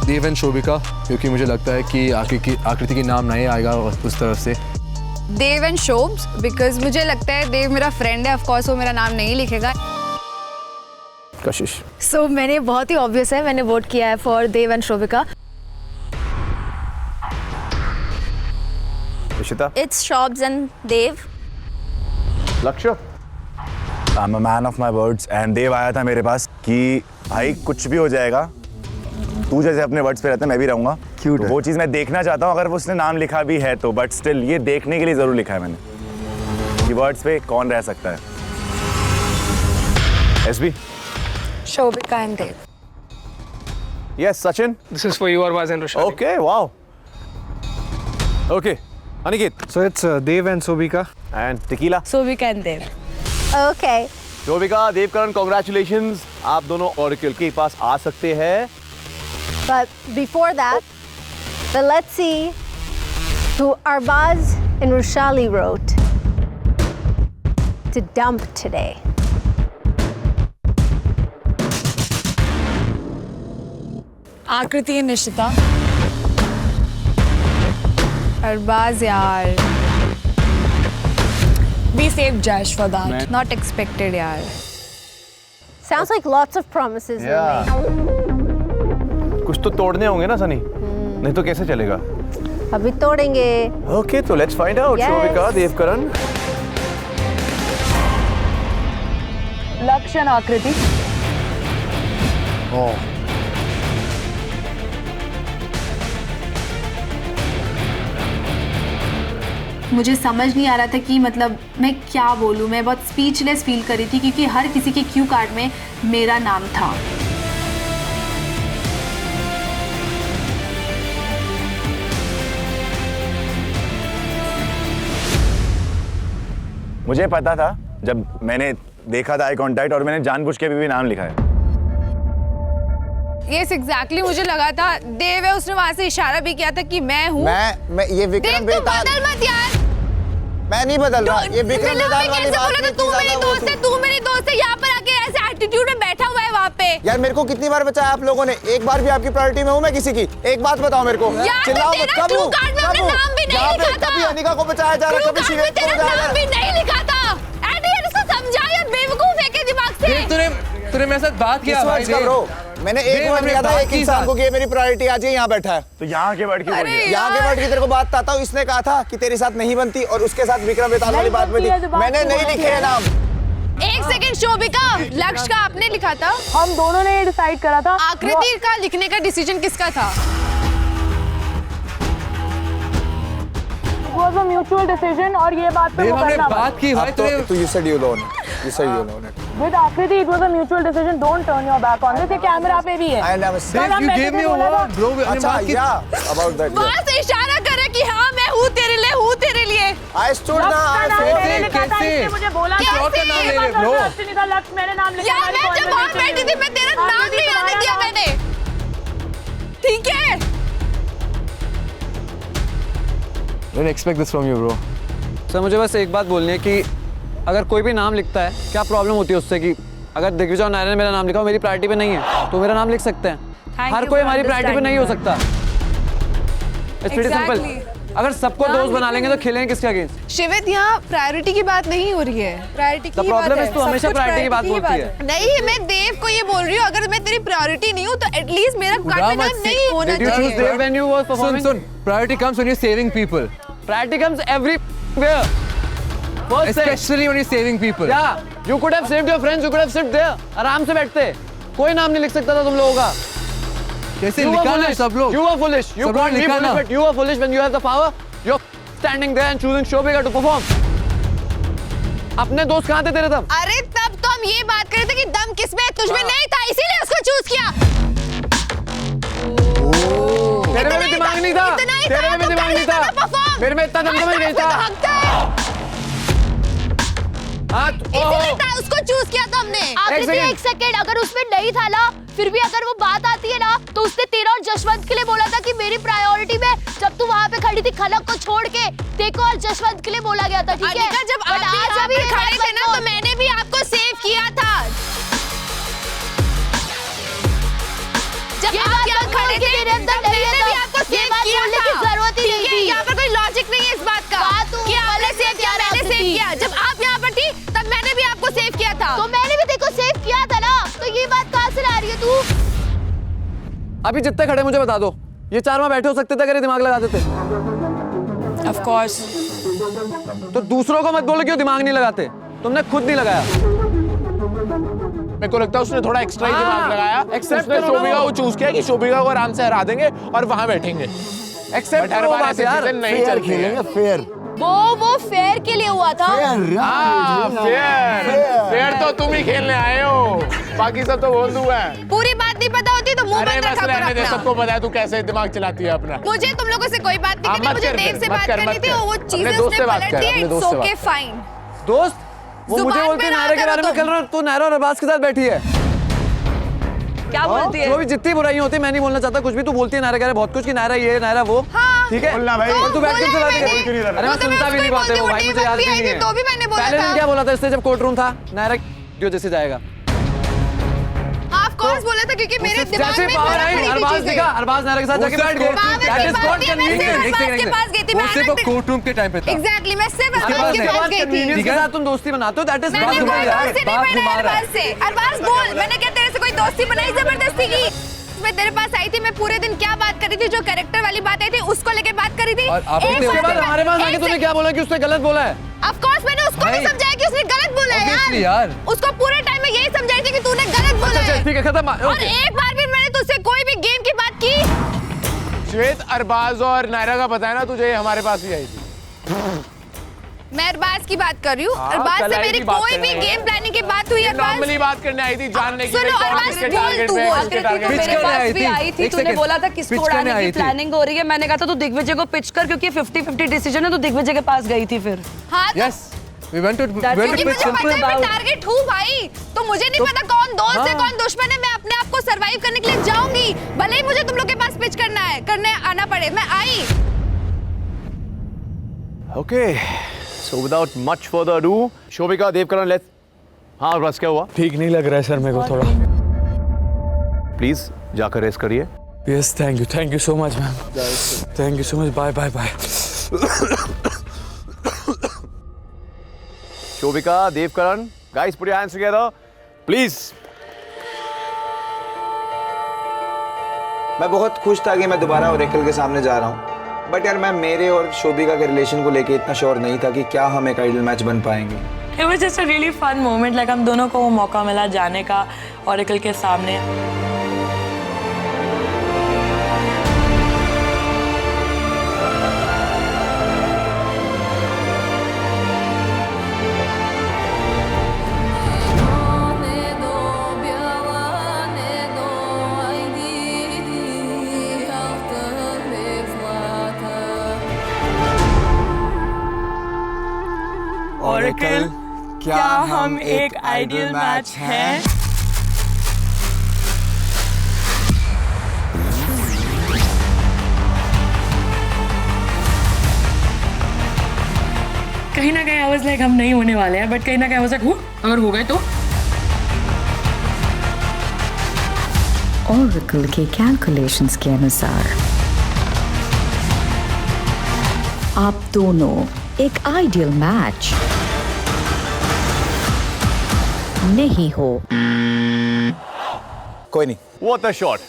Dev and Shobhika, क्योंकि मुझे लगता है कि आकृति की नाम नहीं आएगा उस तरफ से। देव एंड शोब्स, बिकॉज मुझे लगता है देव मेरा फ्रेंड है, ऑफ कोर्स वो मेरा नाम नहीं लिखेगा। कशिश। So मैंने बहुत ही ऑब्वियस है, मैंने वोट किया है for Dev and Shobhika. Ishita. It's Shobs and Dev. लक्ष्य। I'm a man of my words and देव आया था मेरे पास कि भाई कुछ भी हो जाएगा, तू जैसे अपने वर्ड्स पे रहता है मैं भी रहूंगा। तो वो चीज़ मैं देखना चाहता हूँ, अगर वो उसने नाम लिखा भी है तो, बट स्टिल ये देखने के लिए ज़रूर लिखा है मैंने कि वर्ड्स पे कौन रह सकता है। SB. Shobhika and Dev. Yes, Sachin. This is for you, Arbaz and Roshali. Okay, wow. Okay, Aniket. So it's Dev and Sobhika. And Tequila. Sobhika and Dev. Okay, Shobhika, Devkaran, congratulations, आप दोनों ऑरेकल के पास आ सकते हैं। But before that, let's see who Arbaz and Rushali wrote to dump today. आकृति and Nishita. Arbaaz यार, We saved Jash for that. not expected यार. Sounds like lots of promises were made. कुछ तो तोड़ने होंगे ना सनी, नहीं तो कैसे चलेगा? अभी तोड़ेंगे. ओके, तो let's find out. Yes. Shobhika, Devkaran, लक्ष्य and आकृति. मुझे समझ नहीं आ रहा था कि मतलब मैं क्या बोलूँ। मैं बहुत स्पीचलेस फील कर रही थी क्योंकि हर किसी के क्यू कार्ड में मेरा नाम था। मुझे पता था जब मैंने देखा था आई कांटेक्ट और मैंने जानबूझ के भी नाम लिखा है। Yes, exactly, मुझे लगा था देव है, उसने वहाँ से इशारा भी किया था कि मैं हूँ। मैं ये विक्रम देव, तू बेताल, बदल मत यार। मैं नहीं बदल रहा, ये विक्रम बेताल वाली बात नहीं। तू मेरी दोस्त है, तू मेरी दोस्त है, यहाँ पर आके ऐसे एटीट्यूड में बैठा हुआ है वहाँ पे। यार मेरे को कितनी बार बचाया आप लोगों ने, एक बार भी आपकी प्रायोरिटी में हूँ मैं किसी की? एक बात बताओ मेरे को, चिल्लाओ मत। कब हूँ? यहाँ पे कभी अनिका को बचाया जा रहा, कभी शिवेत को बचाया जा रहा। नहीं लिखा था। एडी, इसको समझा यार, बेवकूफ है के दिमाग से। तूने मेरे साथ बात किया भाई देव। मैंने एक वर्ड किया था एक इंसान को कि ये मेरी प्रायोरिटी आज यहाँ बैठा है, तो यहाँ के बैठ के यहाँ के बैठ के तेरे को बात बताता हूँ। इसने कहा था कि तेरे साथ नहीं बनती और उसके साथ विक्रम बेताल वाली बात में थी। मैंने नहीं लिखे है नाम। एक सेकंड शोभिका, लक्ष्य का आपने लिखा था? हम दोनों ने डिसाइड करा था। आकृति का लिखने का डिसीजन किसका था? It was a mutual decision और ये बात पे देव, हमने करना बात की भाई। तो you said you alone. You said you alone. With आकृति it was a mutual decision. Don't turn your back on this. ये कैमरा पे भी है. I never said. Dev, you gave me a word, bro. हमने अच्छा, बात की। yeah, about that. वहाँ से इशारा करे कि हाँ मैं हूँ तेरे लिए, हूँ तेरे लिए। I stood ना, कैसे? मुझे बोला किसी और का नाम ले रहे bro। लक्ष्य मैंने नाम लिखा। यार मैं जब वहाँ बैठी थी, मैं तेरा नाम नहीं आने दिया मैंने। ठीक है? Didn't expect this from you, bro. Sir मुझे बस एक बात बोलनी है कि अगर कोई भी नाम लिखता है, क्या प्रॉब्लम होती है उससे कि अगर दिग्विजय और नायरा ने मेरा नाम लिखा हो, मेरी प्रायोरिटी पे नहीं है, तो मेरा नाम लिख सकते हैं। हर कोई हमारी प्रायोरिटी पे नहीं हो सकता। It's pretty simple. अगर सबको दोस्त बना लेंगे तो खेलेंगे किसके अगेंस्ट? शिवित, यहाँ प्रायोरिटी की बात नहीं हो रही है। प्रायोरिटी की बात प्रॉब्लम है। है, तू हमेशा प्रायोरिटी की बात बोलती है। नहीं, मैं देव को ये बोल रही हूँ, अगर मैं तेरी प्रायोरिटी नहीं हूँ तो एटलीस्ट मेरा कार्ड में नाम नहीं होना Did you choose Dev when you were performing? Soon, priority comes when you're saving people. Priority comes everywhere. Especially when you're saving people. Yeah, you could have saved your friends. You could have sit there. आराम से बैठते। कोई नाम नहीं लिख सकता था तुम लोगों का। कैसे लिखा ना सब लोग? You were foolish. You सब लोग can't be लिखा foolish, ना। but you were foolish when you have the power. You're standing there and choosing Shobhika to perform. अपने दोस्त कहाँ थे तेरे तब? अरे तब तो हम ये बात कर रहे थे कि दम किसमें है, तुझमें नहीं था, इसीलिए उसको चूज किया। तेरे में भी दिमाग नहीं था। तेरे में भी दिमाग नहीं था। मेरे में इतना दम नहीं था। इसीलिए था, उसको चूज किया था हमने। आकृति एक सेकंड, अगर उसमें नहीं था ना, फिर भी अगर वो बात आती है ना, तो उसने तेरा और जशवंत के लिए बोला था कि मेरी प्रायोरिटी में, जब तू वहाँ पे खड़ी थी खलक को छोड़ के, देखो और जशवंत के लिए बोला गया था। ठीक है, जब आप यहाँ पे खड़े थे ना, तो मैंने भी आपको सेव किया था। जब आप यहाँ खड़े थे, तब मैंने भी आपको सेव किया था। जरूरत ही नहीं थी। यहाँ पर कोई लॉजिक नहीं है इस बात का कि आपने सेव किया, मैंने सेव किया। जब आप यहाँ पर थी, तब मैंने भी आपको सेव किया था। तो मैंने भी देखो सेव किया था ना, तो ये बात कहाँ से ला रही है तू? अभी जितने खड़े मुझे बता दो, ये चार वहाँ बैठे हो सकते थे अगर ये दिमाग लगाते थे। Of course. तो दूसरों को मत बोलो क्यों दिमाग नहीं लगाते, तुमने खुद नहीं लगाया। मेरे को लगता है उसने थोड़ा एक्स्ट्रा ही दिमाग लगाया। उसने शोभिका को चूज किया कि शोभिका को आराम से हरा देंगे और वहां बैठेंगे। एक्सेप्ट करो बात यार। नहीं चलती है। फेयर वो फेयर के लिए हुआ था। फेयर तो तुम ही खेलने आए हो, बाकी सब तो बोल दूंगा। पूरी बात नहीं पता होती तो मुंह बंद रखा करो अपना। सबको पता है तू कैसे दिमाग चलाती है अपना। मुझे तुम लोगों से कोई बात नहीं करनी, मुझे देव से बात करनी थी, वो चीजें उसने पलट दी। It's okay, fine. दोस्त वो मुझे जुबान बोलती पे है ना नायरा के करो बारे में तुम। कर रहा हूँ, तो नायरा और अरबाज के साथ बैठी है। क्या बोलती है? जो भी जितनी बुराइयां होती है, मैं नहीं बोलना चाहता कुछ भी, तू बोलती है नायरा के बारे में बहुत कुछ कि नायरा ये नायरा वो। हाँ, ठीक है बोलना भाई। और तू बैठ के बोला बात मैंने। कर। अरे मैं वो तो मैं सुनता भी नहीं उसको बातें, वो बोलती भाई हूँ, मुझे याद भी आई थी नहीं है। तो भी मैंने बोला पहले दिन था। क्या बोला था इसने जब कोर्ट रूम था, नायरा जो जैसे जाएगा। ऑफ कोर्स बोला था क्योंकि मेरे दिमाग जैसे में पावर घुस आई, रही थी अरबाज चीजें। देखा, अरबाज नायरा के साथ जाके बैठ गए। That is not convenient। Arbaaz के पास गई थी, मैं सिर्फ कोर्ट रूम के टाइम पे था। एग्जैक्टली मैं सिर्फ अरबाज अरबाज के पास गई थी। convenience के साथ तुम दोस्ती बनाते हो, that is मैंने not कोई यार, दोस्ती नहीं बात बनाई घुमा रहा है। अरबाज से। अरबाज बोल, मैंने क्या तेरे से कोई दोस्ती बनाई जबरदस्ती की? मैं तेरे पास आई थी, मैं पूरे दिन क्या बात कर रही थी, जो कैरेक्टर वाली बात आई थी उसको लेके बात कर रही थी। और आपने एक उसके बार बाद मैं- हमारे पास आके एक तूने से- क्या बोला कि उसने गलत बोला है? Of course मैंने उसको भी भाई, समझाया कि उसने गलत बोला है obviously यार। यार। उसको पूरे टाइम में यही समझाई थी कि तूने गलत बोला अच्छा है। ठीक है, खत्म। और ओके। एक बार भी मैंने तुझसे कोई भी गेम की बात की? श्वेत, अरबाज और नायरा का पता है ना तुझे, हमारे पास ही आई थी। मैं अरबाज की बात कर रही हूँ। हाँ, अरबाज कल से आई मेरी थी बात कोई भी करने। गेम प्लानिंग की बात हुई अरबाज? नॉर्मली बात करने आई थी, जानने की सुनो, भाई कौन अरबाज किसके बोल, टारगेट तू पे है, बोल। किसके आकृति टारगेट तो पे मेरे है। पास भी आई थी, एक तूने सेकंड। बोला था किसको पिच करने उड़ाने आई की थी। प्लानिंग हो रही है। मैंने कहा था तू दिग्विजय को पिच कर, क्योंकि 50-50 डिसीजन है, तो दिग्विजय के पास गई थी फिर। हाँ तो- Yes, we went to क्योंकि मुझे pitch. पता है मैं टारगेट हूँ भाई, तो मुझे नहीं पता कौन दोस्त है हाँ। कौन दुश्मन है। मैं अपने आप को सरवाइव करने के लिए जाऊंगी, भले ही मुझे तुम लोग के पास पिच करना है, करने आना पड़े। मैं आई। Okay, so without much further ado, Shobhika, Devkaran, let's। हाँ बस क्या हुआ? ठीक नहीं लग रहा है सर मेरे को थोड़ा। प्लीज जाकर रेस्ट करिए। Yes, thank you so much ma'am, thank you so much, bye bye bye. Shobhika, Devkaran, guys put your hands together, please। मैं बहुत खुश था कि मैं दोबारा ओरेकल के सामने जा रहा हूँ, बट यार मैं मेरे और शोभिका के रिलेशन को लेके इतना श्योर नहीं था कि क्या हम एक आइडल मैच बन पाएंगे। It was just a really fun moment, like हम दोनों को वो मौका मिला जाने का ओरेकल के सामने। ओरेकल, क्या हम एक आइडियल मैच हैं? कहीं ना कहीं आई वाज लाइक हम नहीं होने वाले हैं, बट कहीं ना कहीं आई वाज लाइक अगर हो गए तो। ओरेकल के कैलकुलेशंस के अनुसार आप दोनों एक आइडियल मैच नहीं हो। कोई नहीं। What a shot।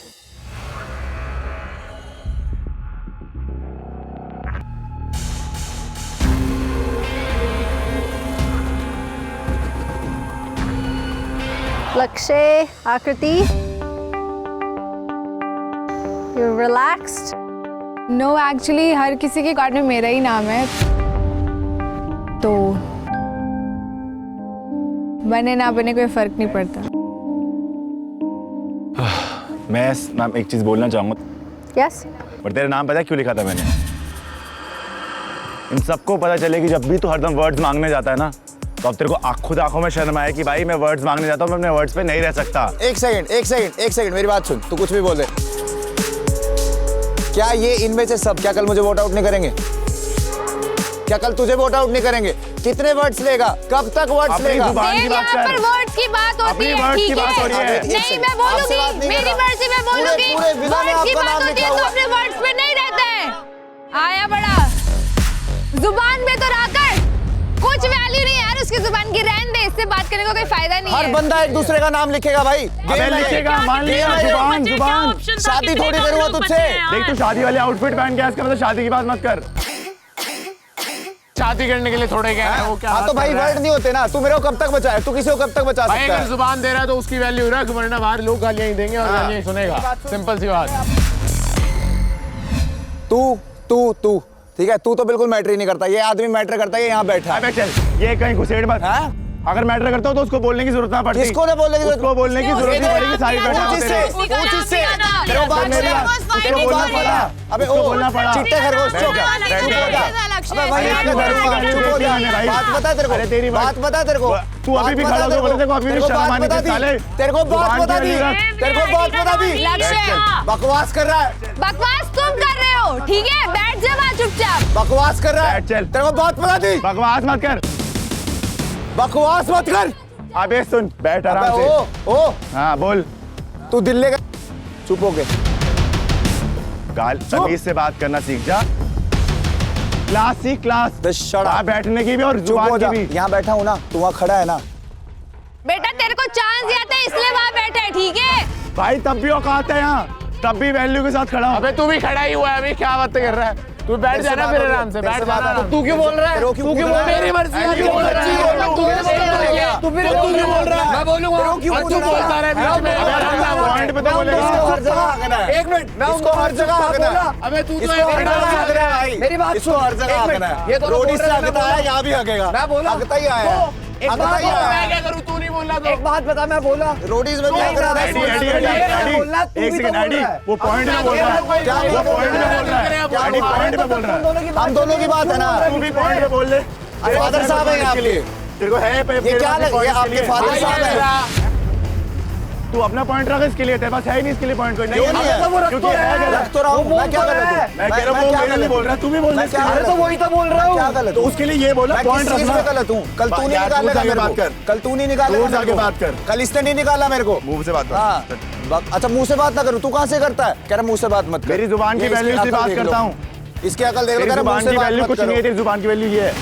Lakshay, Akriti, you're relaxed? No actually हर किसी के कार्ड में मेरा ही नाम है, तो बने ना बने कोई फर्क नहीं पड़ता। मैं मैम एक चीज़ बोलना चाहूँगा, Yes? पर तेरा नाम पता है क्यों लिखा था मैंने? इन सबको पता चले कि जब भी तू हरदम वर्ड्स मांगने जाता है ना, तो अब तेरे को खुद आंखों में शर्म आए कि भाई मैं वर्ड्स मांगने जाता हूँ, मैं अपने वर्ड्स पे नहीं रह सकता। एक सेकंड मेरी बात सुन, तू कुछ भी बोल दे। क्या ये इनमें से सब क्या कल मुझे वोट आउट नहीं करेंगे? क्या कल तुझे वोट आउट नहीं करेंगे? कितने वर्ड्स लेगा? कब तक वर्ड्स अपनी लेगा? जुबान की बात यहाँ कर। पर वर्ड्स की बात होती अपनी है, वर्ड्स की ठीक बात हो रही है। नहीं मैं बोलूंगी, मेरी मर्जी मैं बोलूंगी। पूरे विला में वर्ड्स की आपका बात नाम होती है लिखा तो हुआ। अपने वर्ड्स पे नहीं रहते हैं। आया बड़ा जुबान में तो रहकर कुछ वैल्यू नहीं यार उसकी जुबान की, रहने दे, इससे बात करने का कोई फायदा नहीं हर है। बंदा एक दूसरे का नाम लिखेगा भाई। अबे लिखेगा, मान लिया, जुबान। शादी थोड़ी करूंगा तुझसे। देख तू शादी वाले आउटफिट पहन के आया, इसका मतलब शादी की बात मत कर। शादी करने के लिए थोड़े क्या है वो, क्या हाँ तो भाई वर्ड नहीं होते ना। तू मेरे को कब तक बचाए? तू किसी को कब तक बचा भाई सकता अगर है? जुबान दे रहा है तो उसकी वैल्यू रख, वरना बाहर लोग गालियां ही देंगे और गालियां ही सुनेगा। सिंपल सी बात। तू ठीक है, तू तो बिल्कुल मैटर ही नहीं करता। ये आदमी मैटर करता है, ये यहाँ बैठा है। चल, ये कहीं घुसेड़ मत। अगर मैटर करता हो तो उसको बोलने की जरूरत ना पड़ती। किसको ने बोलने की जरूरत? उसको बोलने की जरूरत नहीं पड़ेगी, सारी बैठे हो तेरे। तेरे को बात मेरी बात उसको बोलना पड़ा। अबे उसको बोलना पड़ा। चिट्टे खरगोश चुप हो जा। अबे भाई चुप हो जा। बात बता तेरे को, तेरी बात बता तेरे को। तू अभी भी खड़ा हो बोले तेरे को अभी भी शर्म आनी चाहिए साले। तेरे को बात बता दी, तेरे को बात बता दी। लक्ष्य बकवास कर रहा है, बकवास तुम कर रहे हो, ठीक है? बैठ जा वहाँ चुपचाप। बकवास कर रहा है। चल तेरे को बात बता दी। बकवास मत कर, बकवास मत कर। अबे सुन, बैठ आराम से। ओ हाँ बोल। तू दिल्ली का चुप हो गए। गाल तमीज से बात करना सीख जा। क्लास सीख, क्लास। बैठने की भी और जुबान की भी। यहाँ बैठा हूँ ना, तू वहाँ खड़ा है ना। बेटा तेरे को चांस दिया था इसलिए वहाँ बैठा है, ठीक है? भाई तब भी औकात है यहाँ, तब भी वैल्यू के साथ खड़ा हूँ। अबे तू भी खड़ा ही हुआ है, अभी क्या बातें कर रहा है? तू बैठ जाना फिर आराम से, बैठ जाना। तू क्यों बोल रहा है? तू क्यों बोल रहा है? मेरी मर्जी है, क्यों बोल रहा है? तू फिर क्यों बोल रहा है? मैं बोलूंगा। तू बोलता रहे बीच में। पॉइंट पे तो बोलेगा। इसको हर जगह आगना है। एक मिनट, मैं इसको हर जगह आगना है। अबे तू तो इसको हर जगह आगना है भाई। मेरी बात इसको हर जगह आगना है। ये रोडी से आगता है, यहाँ भी आगेगा। मैं बोला आगता ही आया है। मैं क्या करूं? तू नहीं बोल रहा तो। एक बात बता, मैं बोला रोडीज में भी आगरा है। एक सेकंड आईडी, वो पॉइंट में बोल रहा है। क्या वो पॉइंट में बोल रहा है। आईडी पॉइंट में बोल रहा है। हम दोनों की बात है ना। तू भी पॉइंट में बोल ले। फादर साहब है आपके लिए। तेरे को है ये क्या लग, ये आपके फादर साहब है। तू अपना पॉइंट रख इसके लिए, तेरे पास है ही नहीं इसके लिए पॉइंट कोई नहीं क्यों नहीं है? क्योंकि है रख तो रहा हूँ। मैं क्या गलत हूँ? मैं कह रहा हूँ वो मेरे लिए बोल रहा है, तू भी बोल रहा है। तो वही तो बोल रहा हूँ। क्या गलत? तो उसके लिए ये बोला पॉइंट मैं किस चीज रखना। में गलत हूँ? कल तू नहीं निकालेगा मेरे को। कल तू नहीं निकालेगा मेरे को। बात कर। कल इसने नहीं निकाला मेरे को। मुंह से बात कर। हाँ अच्छा, मुंह से बात ना करूँ। तू कहाँ से करता है? कह रहा मुंह से बात मत कर। मेरी जुबान की वैल्यू से बात करता हूँ। इसकी अकल देख लो। तेरी जुबान की वैल्यू कुछ नहीं है, तेरी जुबान की वैल्यू ये है।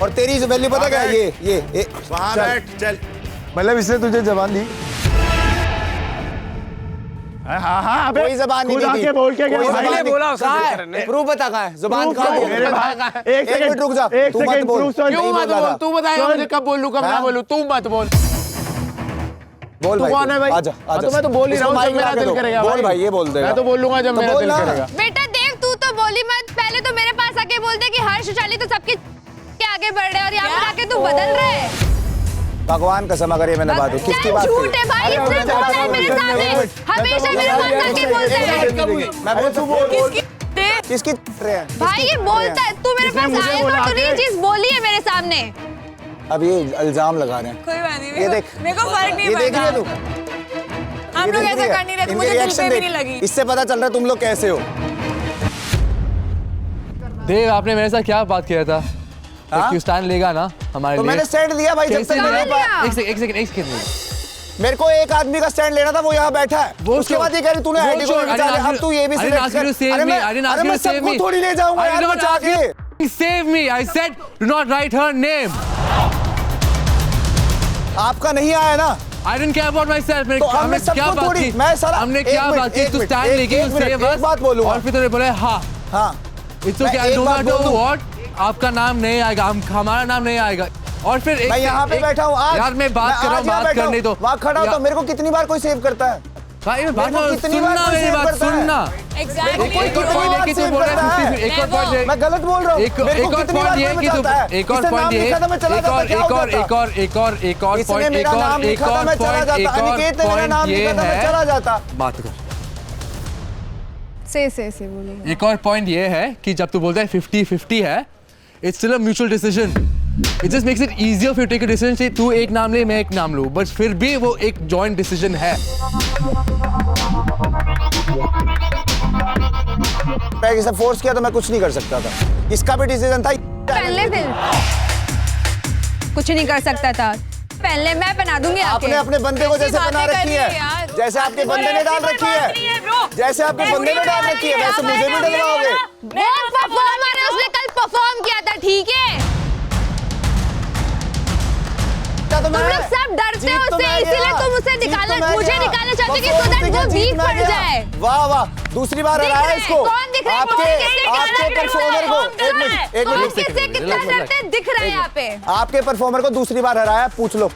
और तेरी वैल्यू पता क्या है? ये वहाँ बैठ, चल। मतलब इसने तुझे जबान दी? हाँ अबे कोई जबान नहीं दी। बोल के गया बोला। कहाँ है? प्रूफ बता कहाँ है? जुबान कहाँ है? एक मिनट रुक जा। एक तू मत सेकंड, बोल। क्यों मत बोल? तू बताएगा मुझे कब बोलूं कब ना बोलूं? तू मत बोल। बोल तू कौन है भाई? आजा, आजा। तो मैं तो बोल ही रहा हूँ जब मेरा दिल करेगा। बोल भाई, ये बोल देगा। मैं तो बोलूंगा जब मेरा दिल करेगा। बेटा देव तू तो बोली मत, पहले तो मेरे पास आके बोलते कि हर्ष शाली तो सबके आगे बढ़ रहे और यहाँ पर आके तू बदल रहे है। भगवान कसम, अगर ये मैंने बात हो किसकी बात झूठ है भाई, इसने बोला है मेरे सामने, हमेशा मेरे फोन करके बोलते हैं। मैं बोल तू बोल। किसकी रहे हैं? भाई ये बोलता है, तू मेरे पास आया था तूने ये चीज बोली है मेरे सामने। अब ये इल्जाम लगा रहे हैं। कोई बात नहीं, ये देख, मेरे को फर्क नहीं ये देख रही है पड़ता। तू? आप लोग ऐसा कर नहीं रहे थे, मुझे दिल पे भी नहीं लगी। इससे पता चल रहा है तुम लोग कैसे हो। देव, आपने मेरे साथ क्या बात किया था? क्यों स्टैंड लेगा ना हमारे तो लिए? मैंने स्टैंड लिया भाई। जब तक एक सेकंड मेरे को एक आदमी का स्टैंड लेना था, वो यहाँ बैठा है। उसके बाद ये कह रही तूने आईडी को बचा लिया, अब तू ये भी सिलेक्ट कर। अरे मैं सबको थोड़ी ले जाऊंगा यार बचा के। Save me! I said do not write her name. आपका नहीं आया ना? I didn't care about myself. तो हमने क्या सबको बात थोड़ी, की? मैं सारा हमने क्या बात की? तू स्टैंड लेके एक बात बोलूंगा। और फिर तूने बोला हाँ हाँ it's okay, I don't know what, आपका नाम नहीं आएगा, हमारा नाम नहीं आएगा। और फिर मैं यहाँ पे बैठा हूँ आज। यार मैं बात कर रहा हूँ, बात करने दो। वहाँ खड़ा हो तो मेरे को कितनी बार कोई सेव करता है? भाई बात कितनी बार सुनना, कोई मेरी सेव बात करता है? सुनना। एक और पॉइंट है कि तू बोल रहा है 50, एक और पॉइंट, मैं गलत बोल रहा हूँ। एक और पॉइंट ये कि तू, एक और पॉइंट ये, एक और पॉइंट, ये है, बात कर। से बोलो। एक और पॉइंट ये है कि जब तू बोलता है 50-50 है, it's still a mutual decision. It just makes it easier for take a decision से तू एक नाम ले मैं एक नाम लूं, बट फिर भी वो एक जॉइंट डिसीजन है। मैं इसे फोर्स किया तो मैं कुछ नहीं कर सकता था। इसका भी डिसीजन था। पहले फिर कुछ नहीं कर सकता था। पहले मैं बना दूंगी। आपने अपने बंदे को जैसे बना रखी है, जैसे आपके बंदे ने डाल रखी है, जैसे आपके बंदे ने डाल रखी है, वैसे मुझे भी डलवाओगे। वो परफॉर्मर है, उसने कल परफॉर्म किया था, ठीक है? तुम लोग सब डरते हो उससे, इसीलिए तुम उसे निकालना, मुझे निकालना चाहते कि so that वो वीक पड़ जाए। वाह वाह, दूसरी बार हराया इसको। कौन दिख रहा है? आपके परफॉर्मर को एक मिनट किससे कितना डरते दिख रहा है यहाँ पे? आपके परफॉर्मर को दूसरी बार हराया, पूछ लो।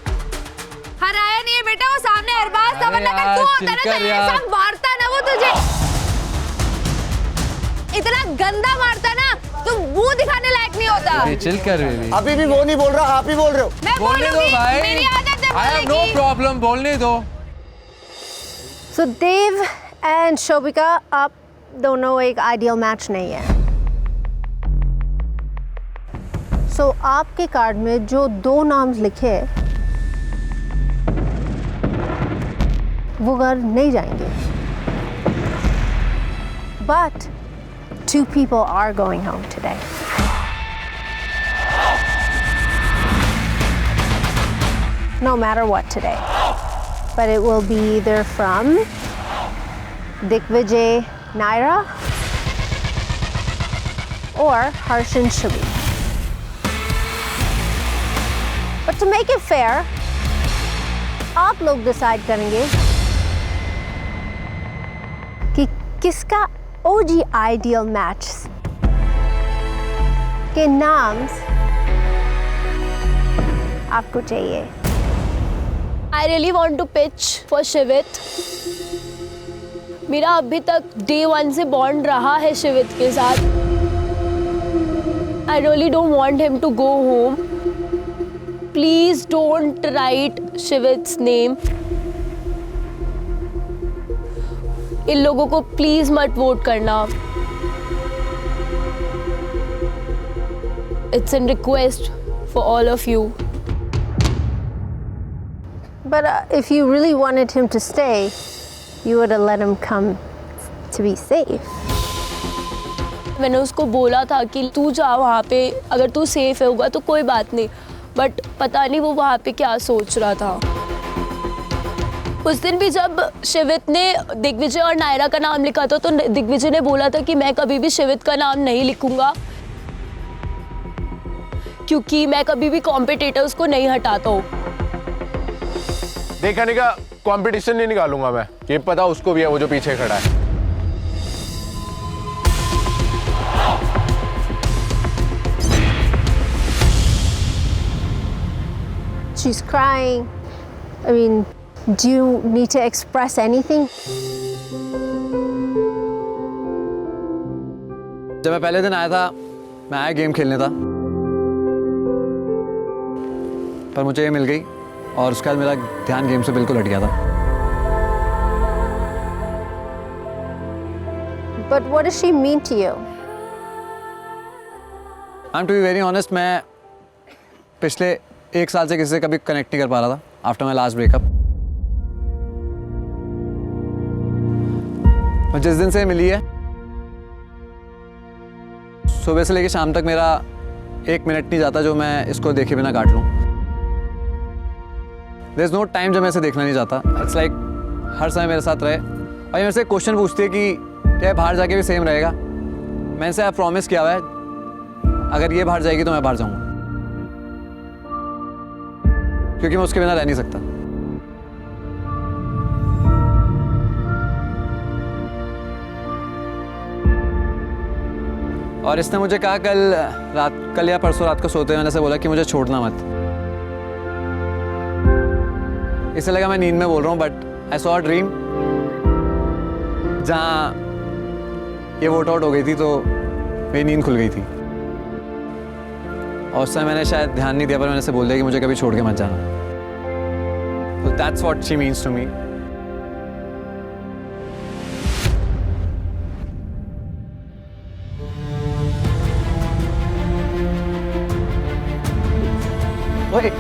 हराया नहीं है बेटा, वो सामने अरबाज था, वरना अगर तू होता ना तो ऐसा मारता ना वो तुझे, इतना गंदा मारता ना, तू मुंह दिखाने लायक नहीं होता। था। चिल कर बेबी। अभी भी वो नहीं बोल रहा, आप ही बोल रहे हो। मैं बोलने दो बोलूंगी, भाई। मेरी आदत है आई हैव नो बोलने की। प्रॉब्लम, बोलने दो। सो देव एंड शोभिका, आप दोनों एक आइडियल मैच नहीं है। सो आपके कार्ड में जो 2 नाम लिखे हैं, वो घर नहीं जाएंगे। But 2 people are going home today. No matter what today. But it will be either from Dikvijay Naira or Harsh and Shubhi. But to make it fair, आप लोग डिसाइड करेंगे कि किसका OG आइडियल मैच के नाम आपको चाहिए। I really want to pitch for शिवित। मेरा अभी तक day 1 से बॉन्ड रहा है शिवित के साथ। I really don't want him to go home. Please don't write शिवित's name. इन लोगों को प्लीज मत वोट करना। It's a request for all of you. But if you really wanted him to stay, you would have let him come to be safe. मैंने उसको बोला था कि तू जा वहाँ पे, अगर तू सेफ होगा तो कोई बात नहीं, बट पता नहीं वो वहाँ पे क्या सोच रहा था। उस दिन भी जब शिवित ने दिग्विजय और नायरा का नाम लिखा था तो दिग्विजय ने बोला था कि मैं कभी भी शिवित का नाम नहीं लिखूंगा क्योंकि मैं कभी भी कॉम्पिटिटर्स को नहीं हटाता हूँ। देखा नहीं का कंपटीशन नहीं निकालूंगा मैं, ये पता उसको भी है वो जो पीछे खड़ा है। She's crying. I mean, do you need to express anything? जब मैं पहले दिन आया था, मैं आया गेम खेलने था, पर मुझे ये मिल गई और उसके बाद मेरा ध्यान गेम से बिल्कुल हट गया था। But what does she mean to you? I'm to be very honest, मैं पिछले 1 साल से किसी से कभी कनेक्ट नहीं कर पा रहा था आफ्टर माई लास्ट ब्रेकअप। और जिस दिन से मिली है, सुबह से लेकर शाम तक मेरा 1 मिनट नहीं जाता जो मैं इसको देखे बिना काट लूँ। There's no time जब मैं इसे देखना नहीं चाहता। It's like हर समय मेरे साथ रहे। और ये मेरे से क्वेश्चन पूछती है कि क्या बाहर जाके भी सेम रहेगा। मैंने इसे प्रॉमिस किया हुआ है, अगर ये बाहर जाएगी तो मैं बाहर जाऊँगा, क्योंकि मैं उसके बिना रह नहीं सकता। और इसने मुझे कहा कल या परसों रात को सोते हुए मैंने से बोला कि मुझे छोड़ना मत। इसे लगा मैं नींद में बोल रहा हूँ, but I saw a dream जहाँ ये वोट आउट हो गई थी तो मेरी नींद खुल गई थी। और उस समय मैंने शायद ध्यान नहीं दिया, पर मैंने से बोल दिया कि मुझे कभी छोड़ के मत जाना। तो that's what she means to me. ओए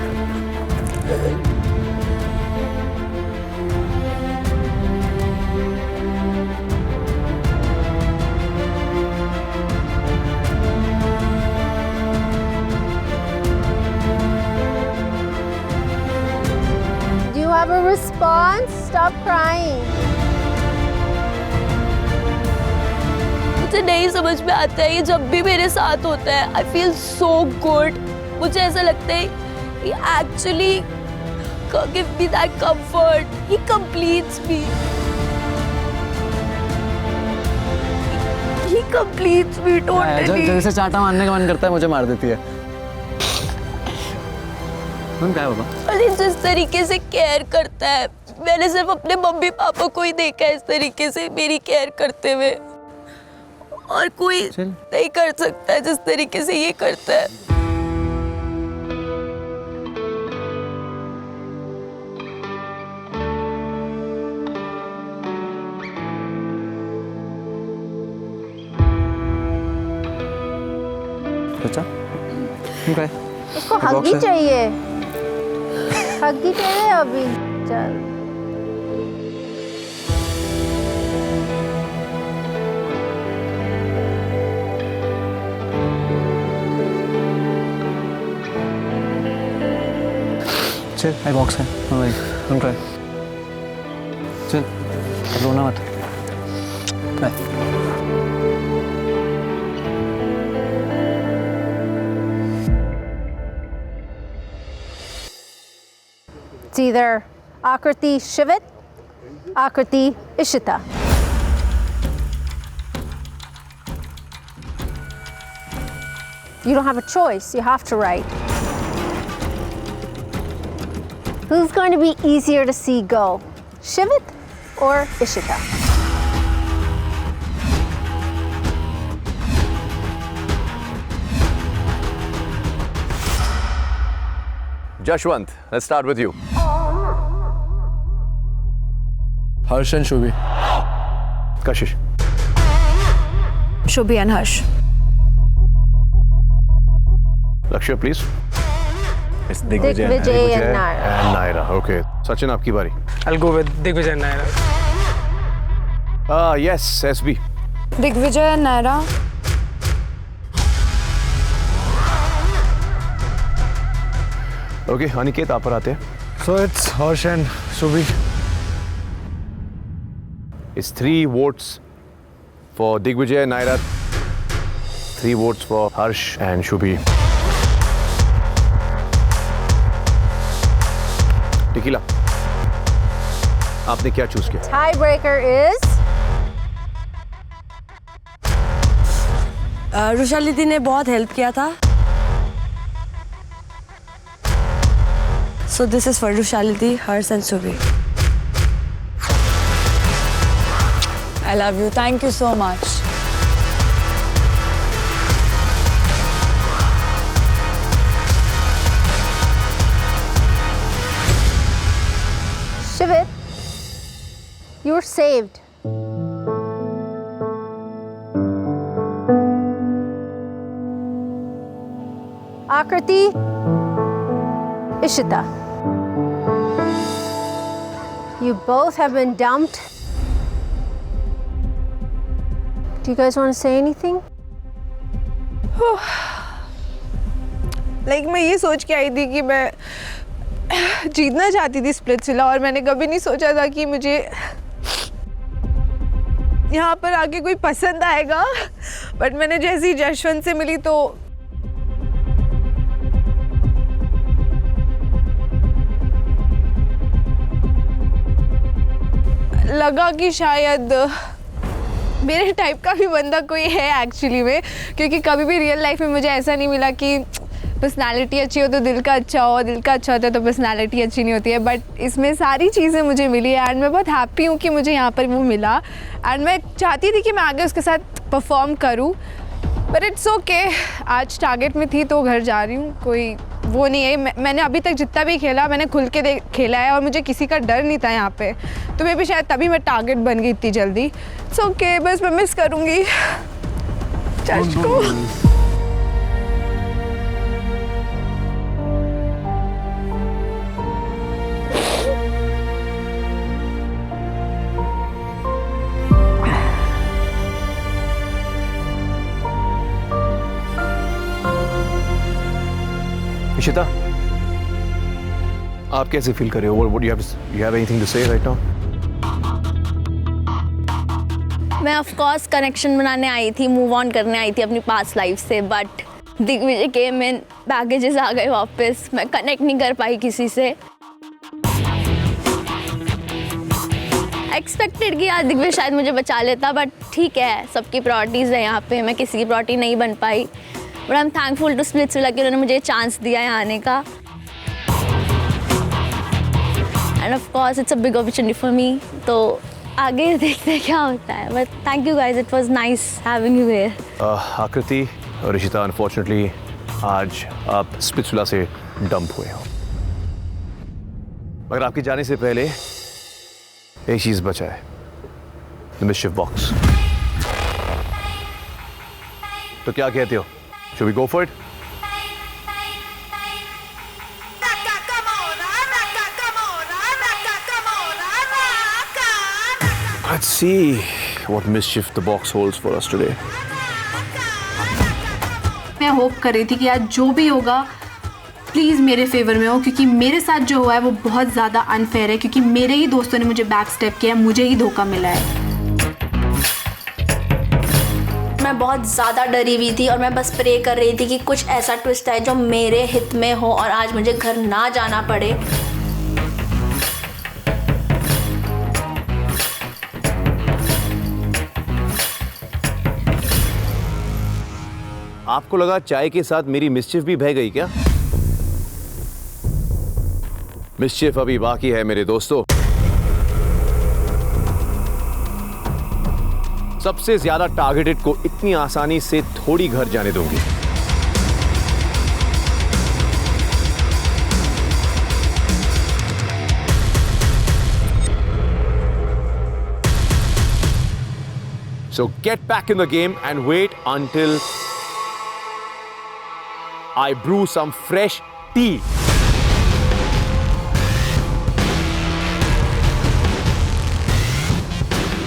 Do you have a response? Stop crying. मुझे नहीं समझ में आता है, ये जब भी मेरे साथ होता है आई फील सो गुड। मुझे ऐसा लगता है he actually give me that comfort. He completes me. He completes me totally. जैसे चाटा मारने का मन करता है मुझे मार देती है। तुम क्या होगा? अरे जिस तरीके से केयर करता है, मैंने सिर्फ अपने मम्मी पापा को ही देखा है इस तरीके से मेरी केयर करते हुए। और कोई नहीं कर सकता है जिस तरीके से ये करता है। अच्छा okay. उसको हग्गी चाहिए, हग्गी चाहिए अभी। चल चल आई बॉक्स है भाई, हम ट्राई। चल रोना मत। Bye. It's either Akriti Shivit, Akriti Ishita. You don't have a choice, you have to write. Who's going to be easier to see go? Shivit or Ishita? Jashwant, let's start with you. Harsh and Shubhi. Kashish. Shubhi and Harsh. Lakshya, please. It's Digvijay and Naira. And Naira. Okay. Sachin, आपकी बारी. I'll go with Digvijay and Naira. Yes, SB. Digvijay Naira. Okay, Aniket आप पर आते हैं. So it's Harsh and Shubhi. It's 3 votes for Digvijay and Naira. 3 votes for Harsh and Shubhi. Nikila, आपने क्या choose किया? Tiebreaker is Rushali दी ने बहुत हेल्प किया था। So this is for Rushali Di, Harsh and Shubhi. I love you. Thank you so much. Shivit. You're saved. Akriti, Ishita. You both have been dumped. Do you guys want to say anything? मैं ये सोच के आई थी कि मैं जीतना चाहती थी स्प्लिट्सविला, और मैंने कभी नहीं सोचा था कि मुझे यहाँ पर आके कोई पसंद आएगा। बट मैंने जैसे ही जशवंत से मिली तो लगा कि शायद मेरे टाइप का भी बंदा कोई है एक्चुअली में, क्योंकि कभी भी रियल लाइफ में मुझे ऐसा नहीं मिला कि पर्सनालिटी अच्छी हो तो दिल का अच्छा हो, दिल का अच्छा होता है तो पर्सनालिटी अच्छी नहीं होती है। बट इसमें सारी चीज़ें मुझे मिली है एंड मैं बहुत हैप्पी हूँ कि मुझे यहाँ पर वो मिला। एंड मैं चाहती थी कि मैं आगे उसके साथ परफॉर्म करूँ, बट इट्स ओके। आज टारगेट में थी तो घर जा रही हूँ, कोई वो नहीं है। मैंने अभी तक जितना भी खेला मैंने खुल के खेला है और मुझे किसी का डर नहीं था यहाँ पे, तो मैं भी शायद तभी मैं टारगेट बन गई इतनी जल्दी। इट्स ओके, बस मैं मिस करूँगी जज को। इशिता, आप कैसे फील कर रहे हो? What do you have anything to say right now? मैं ऑफ कोर्स कनेक्शन बनाने आई थी, मूव ऑन करने आई थी अपनी पास्ट लाइफ से, बट दिग्विजय के में बैगेजेस आ गए वापस। मैं कनेक्ट नहीं कर पाई किसी से। एक्सपेक्टेड कि आज दिग्विजय शायद मुझे बचा लेता, बट ठीक है, सबकी प्रायोरिटीज़ है यहाँ पे, मैं किसी की प्रायोरिटी नहीं बन पाई। But I am thankful to Splitsvilla कि उन्होंने मुझे चांस दिया है आने का। And of course it's a big opportunity for me, तो आगे देखते हैं क्या होता है, but thank you guys, it was nice having you here. Aakriti और ऋषिता, अनफॉर्चुनेटली आज आप स्पिट्सविला से डंप हुए हो, मगर आपके जाने से पहले एक चीज बचा है, द मिस्चिफ बॉक्स। तो क्या कहते हो, should we go for it? Let's see what mischief the box holds for us today. मैं होप कर रही थी कि आज जो भी होगा प्लीज़ मेरे फेवर में हो, क्योंकि मेरे साथ जो हुआ है वो बहुत ज़्यादा अनफेयर है, क्योंकि मेरे ही दोस्तों ने मुझे बैक स्टेप किया, मुझे ही धोखा मिला है। मैं बहुत ज़्यादा डरी हुई थी और मैं बस प्रे कर रही थी कि कुछ ऐसा ट्विस्ट है जो मेरे हित में हो और आज मुझे घर ना जाना पड़े। आपको लगा चाय के साथ मेरी मिस्चिफ भी बह गई क्या? मिस्चिफ अभी बाकी है मेरे दोस्तों। सबसे ज्यादा टारगेटेड को इतनी आसानी से थोड़ी घर जाने दूंगी। So get back in the game and wait until I brew some fresh tea.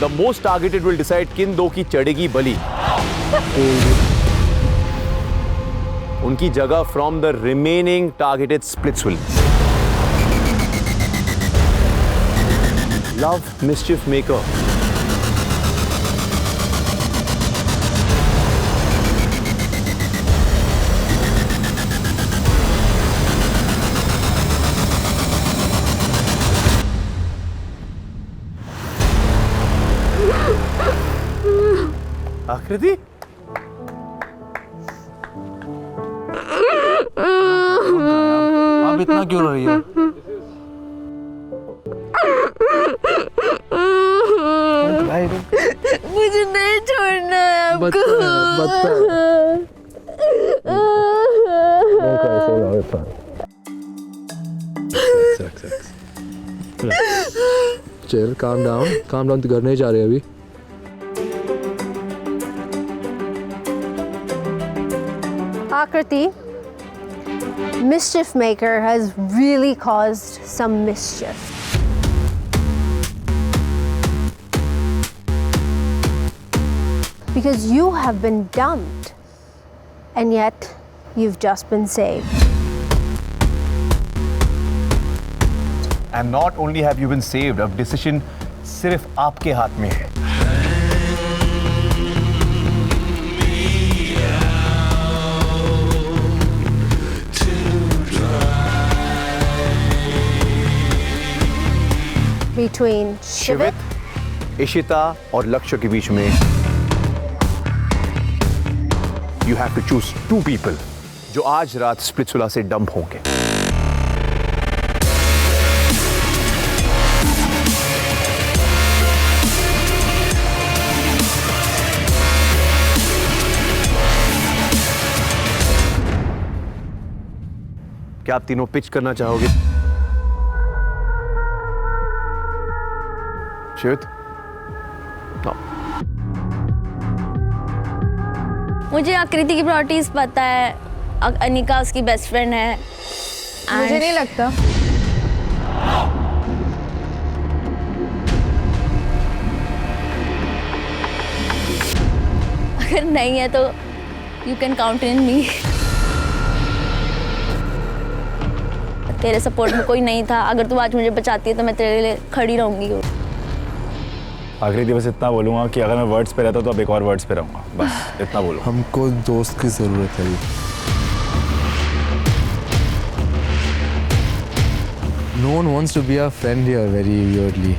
The most targeted will decide किन दो की चढ़ेगी बलि। उनकी जगह from the remaining targeted splits will. Love mischief maker. आकृति, आप इतना क्यों रो रही हो? मुझे नहीं छोड़ना है आपको। चल काम डाउन तो घर नहीं जा रहे अभी। Akriti, mischief maker has really caused some mischief. Because you have been dumped and yet you've just been saved. And not only have you been saved, अब decision सिर्फ आपके हाथ में है। Between शिवित, इशिता और लक्ष्य के बीच में you have to choose two people जो आज रात स्प्लिट्सविला से डंप होंगे। क्या आप तीनों पिच करना चाहोगे? शिवित? No. मुझे आकृति की प्रॉपर्टीज पता है, अनिका उसकी बेस्ट फ्रेंड है। मुझे नहीं लगता। अगर नहीं है तो यू कैन काउंट इन मी। तेरे सपोर्ट में कोई नहीं था, अगर तू आज मुझे बचाती है तो मैं तेरे लिए खड़ी रहूंगी। आखिरी बस इतना बोलूँगा कि अगर मैं वर्ड्स पे रहता तो अब एक और वर्ड्स पे रहूँगा, बस इतना बोलूँ। हमको दोस्त की ज़रूरत है। No one wants to be a friend here very weirdly.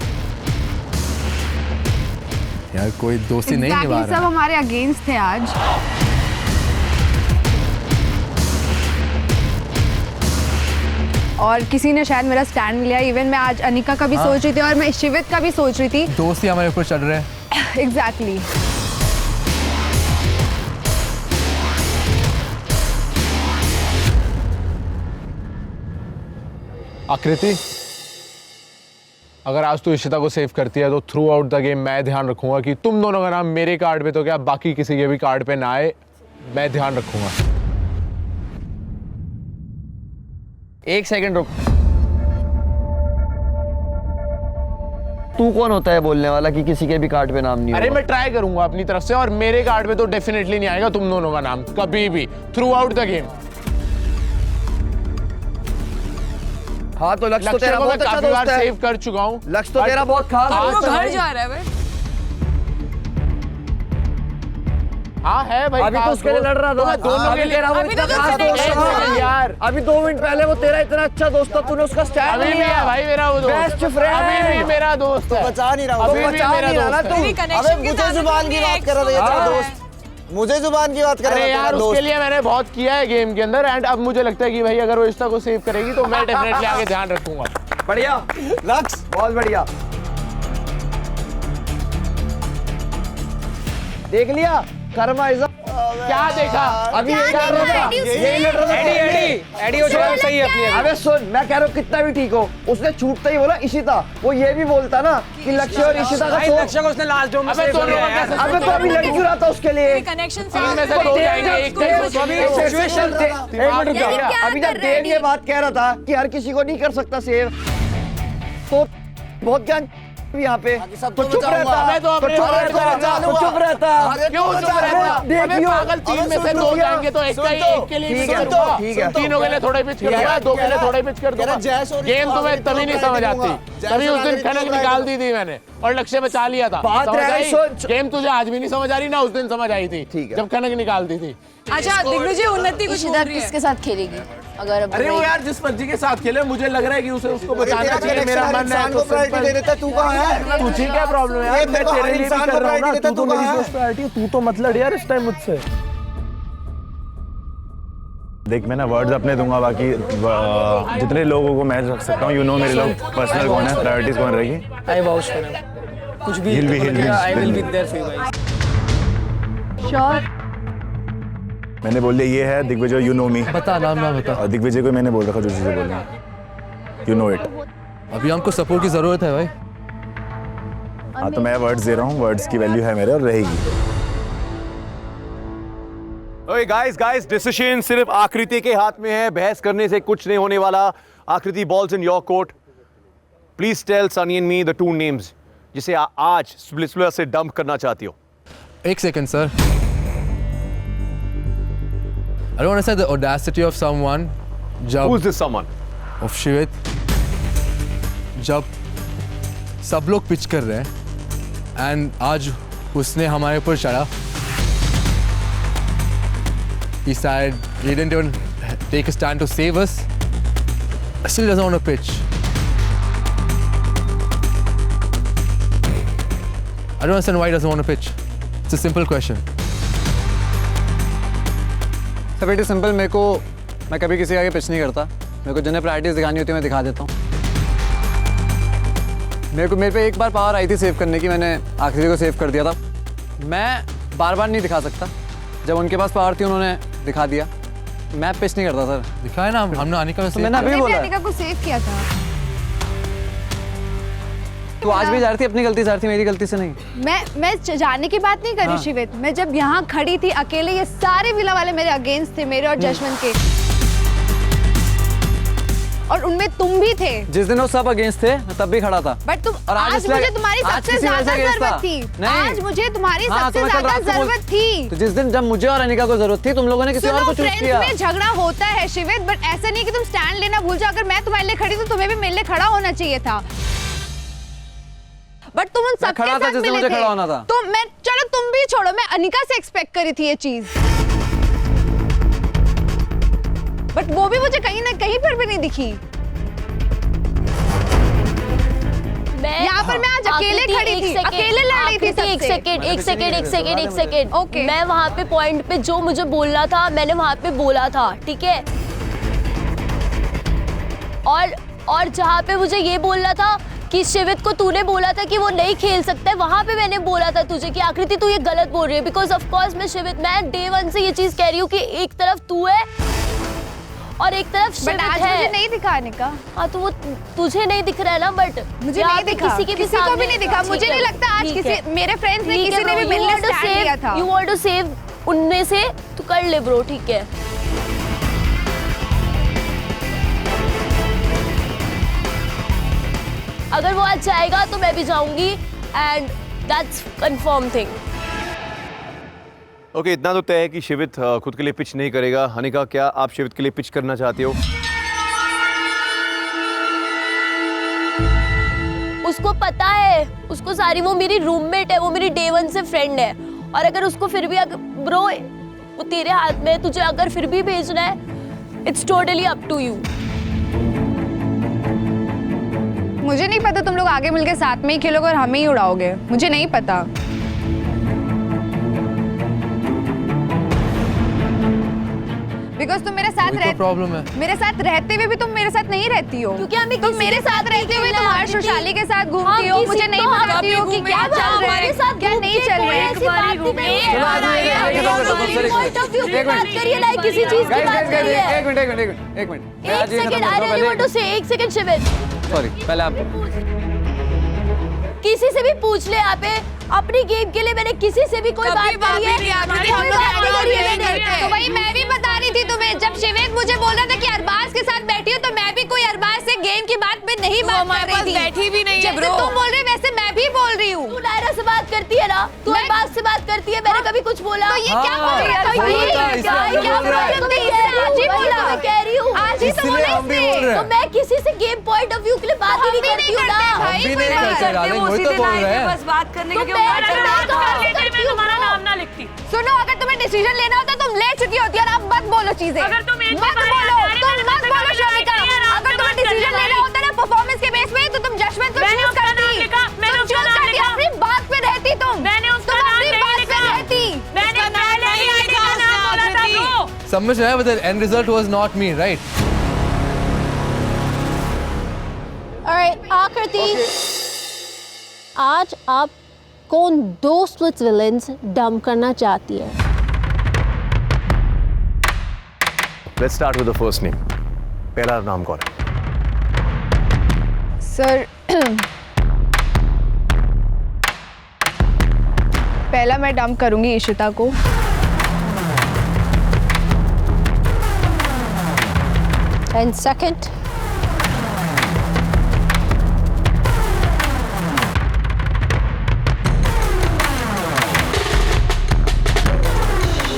यार कोई दोस्ती नहीं निभा रहा। सब हमारे अगेंस्ट थे आज। और किसी ने शायद मेरा स्टैंड लिया। इवन मैं आज अनिका का भी सोच रही थी और मैं शिवित का भी सोच रही थी। दोस्त ही हमारे ऊपर चढ़ रहे हैं। एग्जैक्टली। आकृति, अगर आज तू इशिता को सेव करती है तो थ्रू आउट द गेम मैं ध्यान रखूंगा कि तुम दोनों का नाम मेरे कार्ड पे तो क्या बाकी किसी के भी कार्ड पे ना आए। मैं ध्यान रखूंगा। एक सेकंड रुक। तू कौन होता है बोलने वाला कि किसी के भी कार्ड पे नाम नहीं अरे होगा? मैं ट्राई करूंगा अपनी तरफ से और मेरे कार्ड पे तो डेफिनेटली नहीं आएगा तुम दोनों का नाम कभी भी थ्रू आउट द गेम। हाँ तो लक्ष्य तो तेरा को मैं बहुत अच्छा काफी बार दोस्त है। सेव कर चुका हूँ। लक्ष्य तो तेरा बहुत खास अब दोस्त वो घर है। जा रहा है भाई। हाँ है भाई। अभी तो उसके लिए लड़ रहा था। दोनों के लिए अभी तो खास दोस्त था यार। अभी 2 मिनट पहले वो तेरा इतना अच्छा दोस्त था, तूने उसका स्टैंड अभी भी लिया है भाई मेरा वो दोस्त। Best friend. अभी भी मेरा दोस्त है। बचा नहीं रहा अभी भी मेरा दोस्त है। अबे मुझे जुबान की बात कर रहा था ये तेरा दोस्त। मुझे जुबान की बात कर रहा था अरे यार तेरा उसके दोस्त। लिए मैंने बहुत किया है गेम के अंदर एंड अब मुझे लगता है कि भाई अगर वो इशिता को सेव करेगी तो मैं डेफिनेटली आगे ध्यान रखूंगा। बढ़िया लक्ष्य, बहुत बढ़िया। देख लिया कर्मा इज क्या देखा? अभी यही लड़ रहा था। यही लड़ रहा था। एडी हो जाए सही है अपनी। अबे सुन, मैं कह रहा हूँ कितना भी ठीक हो, उसने छूटता ही बोला इशिता। वो ये भी बोलता ना कि लक्ष्य और इशिता का लक्ष्य को उसने लास्ट डोम में सेव कर लिया यार। अबे तो अभी लड़ क्यों रहा था उसके लिए? कनेक्शन तीन में से दो जाएंगे एक सिचुएशन अभी जब देव ये बात कह रहा था कि हर किसी को नहीं कर सकता सेव, तो बहुत ज्ञान यहाँ पे तो चुप रहता, तो चुप रहता। क्यों चुप रहता? देखियो पागल तीन में से दो जाएंगे तो एक के लिए करूंगा। तीनों के लिए थोड़े पिच करूंगा, दो के लिए थोड़े पिच कर दूंगा। गेम तो मैं तभी नहीं समझ आती, तभी उस दिन खनक निकाल दी थी मैंने और लक्ष्य बचा लिया था। गेम तुझे आज भी नहीं समझ आ रही ना, उस दिन समझ आई थी जब खनक निकाल दी थी। अच्छा दिग्विजय उन्नति कुछ बोल रही है। किसके साथ खेलेगी? अगर अरे वो यार जिस मर्जी के साथ खेले, मुझे लग रहा है कि उसे उसको बचाना चाहिए। मेरा मन है तो प्रायोरिटी दे देता, तू कहाँ है? तुझे क्या प्रॉब्लम है यार? मैं तेरे लिए भी कर रहा हूँ ना, तू तो मेरी फर्स्ट प्रायोरिटी है। तू तो मत लड़ यार इस टाइम मुझसे। देख मैं ना वर्ड्स अपने दूंगा, बाकी जितने लोगों को मैं रख सकता हूँ, यू नो मेरे लोग पर्सनल कौन है, प्रायोरिटीज कौन रहेगी। I vouch for him. कुछ भी I will be there for you guys. Sure. मैंने बोल दिया ये है दिग्विजय, यू नो मी। बता नाम ना बता। और दिग्विजय को मैंने बोल रखा जो चीजें बोल रही हैं, यू नो इट। अभी हमको सपोर्ट की जरूरत है भाई। हाँ तो मैं वर्ड्स दे रहा हूँ, वर्ड्स की वैल्यू है मेरे और रहेगी। ओए गाइस डिसीजन सिर्फ आकृति के हाथ में है। बहस करने से कुछ नहीं होने वाला। Akriti, balls in your court. Please tell Sunny and me the 2 names जिसे आज स्प्लिट्सविला से डंप करना चाहती हो। एक second sir. I don't want to say the audacity of someone. Who's this someone? Of Shivit. जब सब लोग पिच कर रहे हैं एंड आज उसने हमारे ऊपर चढ़ा। He said he didn't even take a stand to save us. Still doesn't want to pitch. I don't understand why he doesn't want to pitch. It's a simple question. सब बेटी सिंपल। मैं कभी किसी के आगे पिच नहीं करता। मेरे को जिन्हें प्रायोरिटीज दिखानी होती है मैं दिखा देता हूँ। मेरे पे एक बार पावर आई थी सेव करने की, मैंने आखिरी को सेव कर दिया था। मैं बार बार नहीं दिखा सकता। जब उनके पास पावर थी उन्होंने दिखा दिया। मैं पिच नहीं करता सर। दिखाया ना हमने अनिका तो मैंने अभी बोला। अनिका को सेव किया था। तू आज भी जा रही थी, अपनी गलती से जा रही थी, मेरी गलती से नहीं। मैं जाने की बात नहीं कर रही शिवित। मैं जब यहाँ खड़ी थी अकेले, ये सारे विला वाले मेरे अगेंस्ट थे, मेरे और जशवंत के, और उनमें तुम भी थे। जिस दिन वो सब अगेंस्ट थे मैं तब भी खड़ा था। बट तुम आज मुझे तुम्हारी सबसे ज्यादा जरूरत थी। आज मुझे तुम्हारी सबसे ज्यादा जरूरत थी। तो जिस दिन जब मुझे और अनिका को जरूरत थी, तुम लोगों ने किसी और को चूज किया। में झगड़ा होता है शिवित, बट ऐसा नहीं कि तुम स्टैंड लेना भूल जाओ। अगर मैं तुम्हारे लिए खड़ी तो तुम्हें भी मेरे लिए खड़ा होना चाहिए था। बट तुम उन सबके साथ मिले थे। मुझे खड़ा होना था। तो मैं, चलो तुम भी छोड़ो, मैं अनिका से एक्सपेक्ट करी थी ये चीज, बट वो भी मुझे कहीं ना कहीं पर भी नहीं दिखी। यहाँ पर मैं आज अकेले खड़ी थी, अकेले लड़ रही थी सबसे। एक सेकेंड। ओके, मैं वहाँ पे पॉइंट पे जो मुझे बोलना था मैंने वहाँ पे बोला था, ठीक है। और जहाँ पे मुझे ये बोलना था कि शिवित को तूने बोला था कि वो नहीं खेल सकता है, वहाँ पे मैंने बोला था तुझे कि आकृति तू ये गलत बोल रही है। बिकॉज ऑफ कोर्स मैं डे 1 से ये चीज कह रही हूँ कि एक तरफ तू है और एक तरफ शिवित आज है। मुझे नहीं दिखा निका। हाँ तो वो तुझे नहीं दिख रहा है ना, बट मुझे नहीं दिखा, किसी को भी नहीं दिखा। मुझे नहीं लगता आज किसी मेरे फ्रेंड्स ने किसी ने भी मिलने स्टार्ट किया था। यू वांट टू सेव उनमें से, तू कर ले ब्रो, ठीक है। अगर वो आज जाएगा तो मैं भी जाऊंगी and that's confirm thing. Okay, इतना तो तय है कि शिवित खुद के लिए पिच नहीं करेगा। हनिका, क्या आप शिवित के लिए पिच करना चाहते हो? उसको पता है, उसको सारी, वो मेरी रूममेट है, वो मेरी डे 1 से फ्रेंड है। और अगर उसको फिर भी ब्रो वो तेरे हाथ में है, तुझे अगर फिर भी भेजना है, it's totally up to you. मुझे नहीं पता तुम लोग आगे मिलके साथ में ही खेलोगे और हमें ही उड़ाओगे, मुझे नहीं पता। बिकॉज तुम मेरे साथ प्रॉब्लम है। मेरे साथ रहते हुए भी तुम मेरे साथ नहीं रहती हो, क्योंकि हमें तुम मेरे साथ रहते हुए तुम हर्ष और शाली के साथ घूमती हो, मुझे नहीं बताती हो कि क्या चल रहा है, क्या नहीं चल रहा है। किसी चीज की बात करिए। एक मिनट एक second, I really want to say, एक सेकंड शिवित, सॉरी, पहले आप किसी से भी पूछ ले यहाँ पे, अपनी गेम के लिए मैंने किसी से भी कोई बात करी है? तो वही मैं भी बता रही थी तुम्हें, जब शिवेत मुझे बोल रहा था कि अरबाज के साथ बैठी हो, तो मैं भी कोई अरबाज से गेम की बात पे नहीं बात कर रही थी। बैठी भी नहीं है ब्रो, तुम बोल रहे वैसे मैं भी बोल रही हूँ। तू नायरा से बात करती है ना, तू अरबाज से बात करती है, मैंने कभी कुछ बोला? तो ये क्या बोल रही है? कह रही हूँ आज ही तो बोला इसने। तो मैं किसी से गेम पॉइंट ऑफ व्यू के लिए बात ही नहीं करती हूँ ना। बस बात करने के तुम्हारा नाम ना लिखती। सुनो, अगर तुम्हें डिसीजन लेना होता तुम ले चुकी होती और अब मत बोलो चीजें। अगर तुम एक मत बोलो, तुम मत बोलो शोभिका। अगर तुम्हें डिसीजन लेना होता ना परफॉर्मेंस के बेस पे, तो तुम जजमेंट को चूज करती। तुम चूज करती, अपनी बात पे रहती तुम। मैंने उसका नाम नहीं लिखा। मैंने पहले ही आईडी का नाम बोला था तो। समझ रहे हैं, but the end result was not me, right? Alright, आकृति, आज आप कौन 2 स्प्लिट्स विलेंस डंप करना चाहती है? Let's start with the first name. पहला नाम कौन है? सर, पहला मैं डंप करूंगी इशिता को। And second?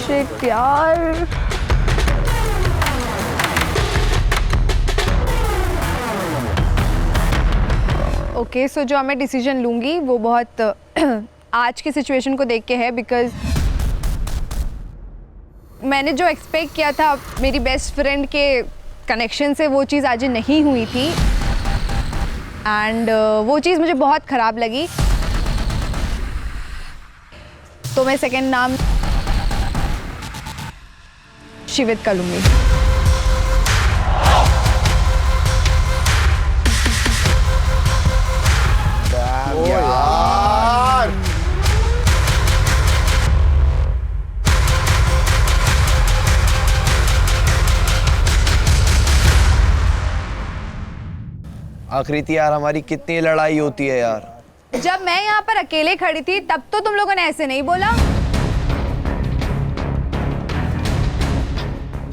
शिट यार, ओके, सो जो मैं डिसीजन लूंगी वो बहुत आज की सिचुएशन को देख के है, बिकॉज मैंने जो एक्सपेक्ट किया था मेरी बेस्ट फ्रेंड के कनेक्शन से, वो चीज़ आज नहीं हुई थी एंड वो चीज़ मुझे बहुत ख़राब लगी। तो मैं सेकंड नाम शिवित का लूंगी। आकृति यार, हमारी कितनी लड़ाई होती है यार। जब मैं यहाँ पर अकेले खड़ी थी तब तो तुम लोगों ने ऐसे नहीं बोला,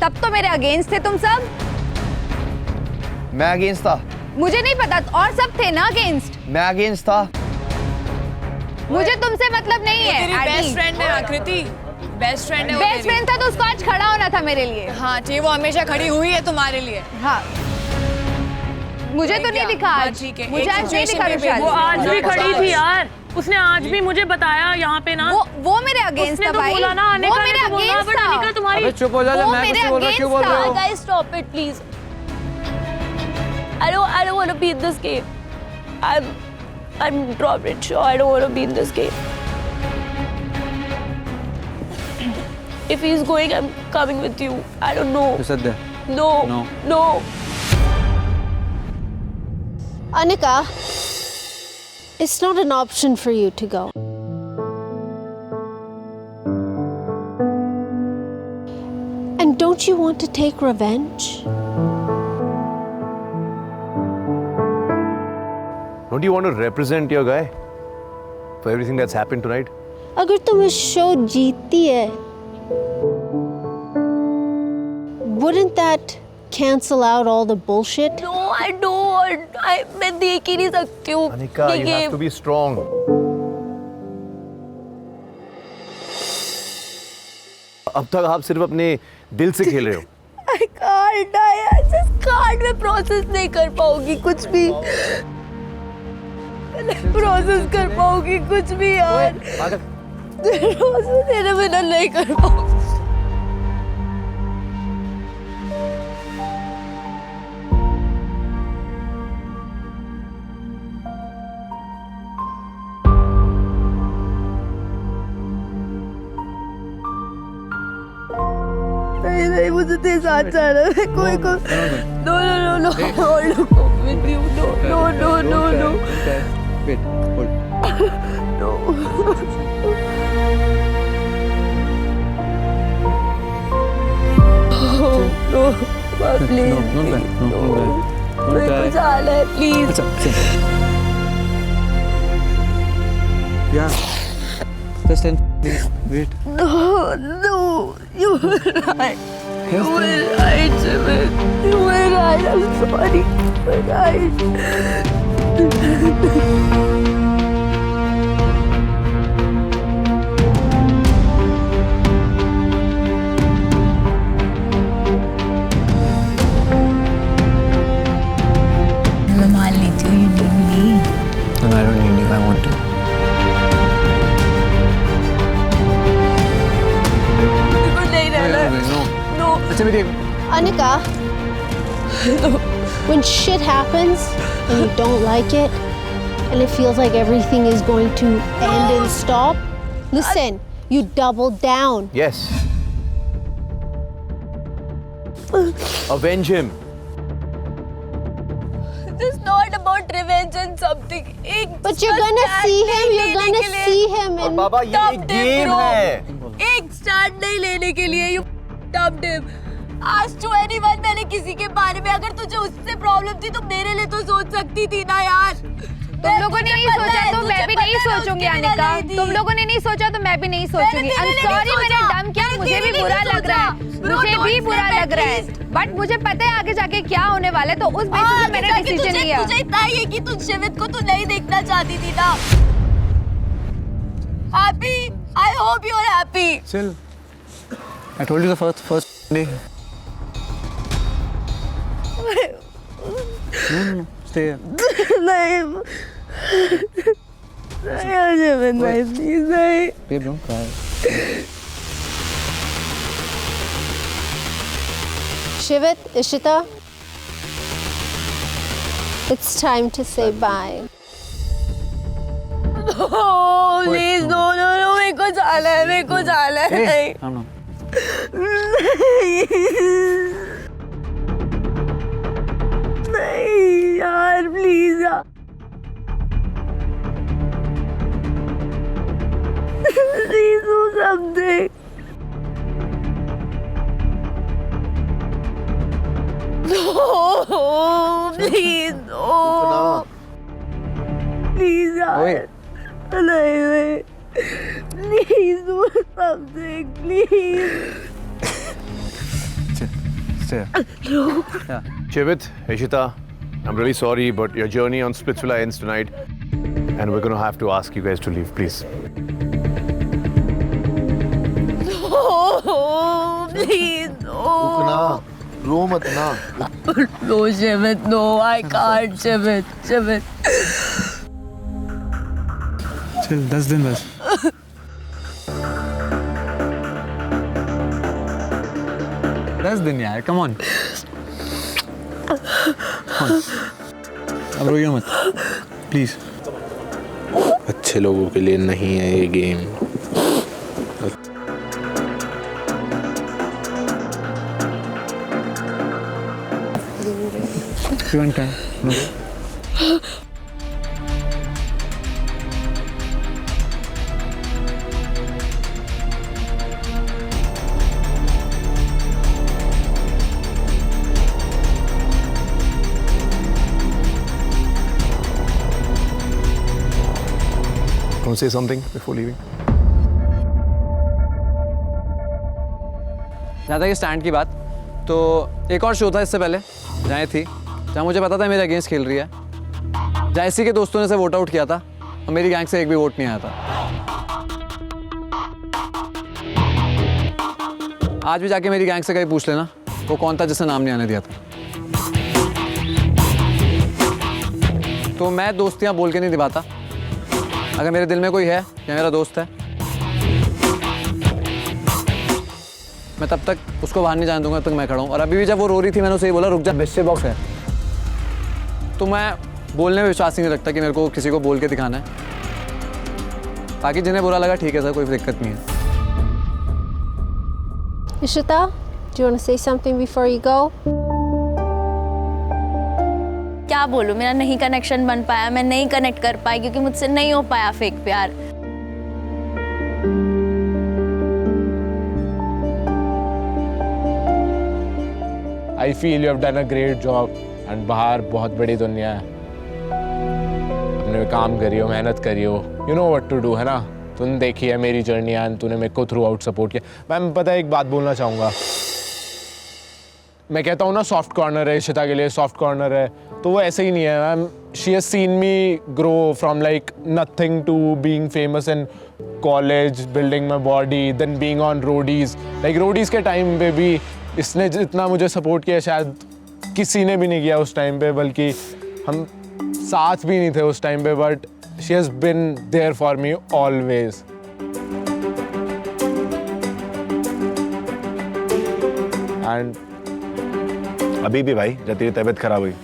तब तो मेरे अगेंस्ट थे तुम सब। मैं अगेंस्ट था? मुझे नहीं पता, और सब थे ना अगेंस्ट? मैं अगेंस्ट था। मुझे तुमसे मतलब नहीं है। तेरी बेस्ट फ्रेंड है आकृति, बेस्ट फ्रेंड है। बेस्ट फ्रेंड था तो उसको आज खड़ा होना था मेरे लिए। हाँ ठीक, वो हमेशा खड़ी हुई है तुम्हारे लिए। हाँ, मुझे तो नहीं दिखा आज, मुझे आज नहीं दिखा। वो आज भी खड़ी थी यार, उसने आज भी मुझे बताया यहाँ पे ना। वो मेरे अगेंस्ट था भाई, बोला ना, वो मेरे अगेंस्ट था। तुम्हारी अबे चुप हो जा, मैं कुछ बोल रहा, क्यों बोल रहे हो? Guys, stop it, please. I don't want to be in this game. I'm Robert Shaw. I don't want to be in this game. If he's going, I'm coming with you. I don't know. You said that. No. No. No. Anika, it's not an option for you to go. And don't you want to take revenge? Don't you want to represent your guy for everything that's happened tonight? अगर तुम इस show जीतती है, wouldn't that cancel out all the bullshit? No, I don't. मैं देख ही नहीं सकती हूँ Anika, ये you game. have to be strong. अब तक आप सिर्फ अपने दिल से खेल रहे हो. I can't. I just can't. मैं प्रोसेस नहीं कर पाऊंगी कुछ भी. प्रोसेस कर पाऊंगी कुछ भी यार. प्रोसेस तेरे बिना नहीं कर पाऊंगी. नहीं मुझे तेरे साथ जाना है कोई को no no no no hold with you no no no no no Wait, hold. no no please No, मेरे को जाना है please Yeah. Just wait. no you were right you were right Jimit you were right I'm sorry you were right मैं मान लेती हूँ you need me. No, I don't need you. I want to. No. Anika, when shit happens and you don't like it and it feels like everything is going to end and stop, listen, you double down. Yes. Avenge him. This is not about revenge and something. But you're gonna see him, you're gonna see him in बाबा ये एक game है. एक start नहीं लेने के लिए you dumped him. Ask to anyone मैंने किसी के बारे में अगर तुझे उससे प्रॉब्लम थी तो मेरे लिए तो सोच सकती थी ना यार. तुम लोगों ने नहीं सोचा तो मैं भी नहीं सोचूंगी अनिका. तुम लोगों ने नहीं सोचा तो मैं भी नहीं सोचूंगी. I'm sorry मैंने डम किया मुझे भी बुरा लग रहा है. मुझे भी बुरा लग रहा है. बट मुझे पता है आगे जाके क्या होने वाला है तो उस बेसिस पे मैंने डिसीजन लिया. तुझे इतना ही है कि तू शिवित को तू नहीं देखना चाहती थी ना. Happy? I hope you're happy. Chill. I told you the first day. No, stay here. नहीं Shivet नहीं please नहीं. Babe, don't cry. Shivit, Ishita, it's time to say bye. No, please no no no मेरे को जाना है मेरे को जाना है. Hey, calm down. नहीं यार प्लीज यार. Please do something. No, please no. Please यार. नहीं. Please do something, please. Stay here. No. Yeah. Chivit, Ishita, I'm really sorry, but your journey on Splitsvilla ends tonight, and we're gonna have to ask you guys to leave, please. No, please no. रो मत ना. No, Shivit, no, I can't, Shivit. Chill, 10 दिन बस. यार, come on. अब रोइए मत, please. अच्छे लोगों के लिए नहीं है ये game. You want time? No. Want to say something before leaving? जहाँ तक स्टैंड की बात, तो एक और शो था इससे पहले जहाँ थी, जहाँ मुझे पता था मेरे अगेंस्ट खेल रही है, जहाँ इसी के दोस्तों ने से वोट आउट किया था और मेरी गैंग से एक भी वोट नहीं आया था। आज भी जाके मेरी गैंग से कहीं पूछ लेना वो कौन था जिसने नाम नहीं आने दिया था। तो मैं दोस्तियाँ बोल के नहीं निभाता। अगर मेरे दिल में कोई है या मेरा दोस्त है, मैं तब तक उसको बाहर नहीं जाने दूंगा, तब तक मैं खड़ा हूँ। और अभी भी जब वो रो रही थी मैंने उसे ही बोला रुक जा, मिस्ट्री बॉक्स है। तो मैं बोलने में विश्वास ही नहीं रखता कि मेरे को किसी को बोल के दिखाना है। बाकी जिन्हें बुरा लगा ठीक है सर, कोई दिक्कत नहीं है। Ishita, do you want to say something before you go? क्या बोलूं, मेरा नहीं कनेक्शन बन पाया, मैं नहीं कनेक्ट कर पाई क्योंकि मुझसे नहीं हो पाया फेक प्यार। I feel you have done a great job and बाहर बहुत बड़ी दुनिया है, अपने काम करियो, मेहनत करियो, you know what to do है ना। तूने देखी है मेरी जर्नी एंड तूने मेरे को थ्रू आउट सपोर्ट किया। मैम पता है एक बात बोलना चाहूँगा, मैं कहता हूँ ना सॉफ्ट कॉर्नर है इशिता के लिए, सॉफ्ट कॉर्नर है, तो वो ऐसे ही नहीं है ma'am. She has seen me grow from like nothing to being famous in college, building my body, then being on Roadies. Like Roadies के टाइम पे भी इसने जितना मुझे सपोर्ट किया शायद किसी ने भी नहीं किया उस टाइम पे, बल्कि हम साथ भी नहीं थे उस टाइम पे, but she has been there for me always. And अभी भी भाई जब तेरी तबीयत खराब हुई,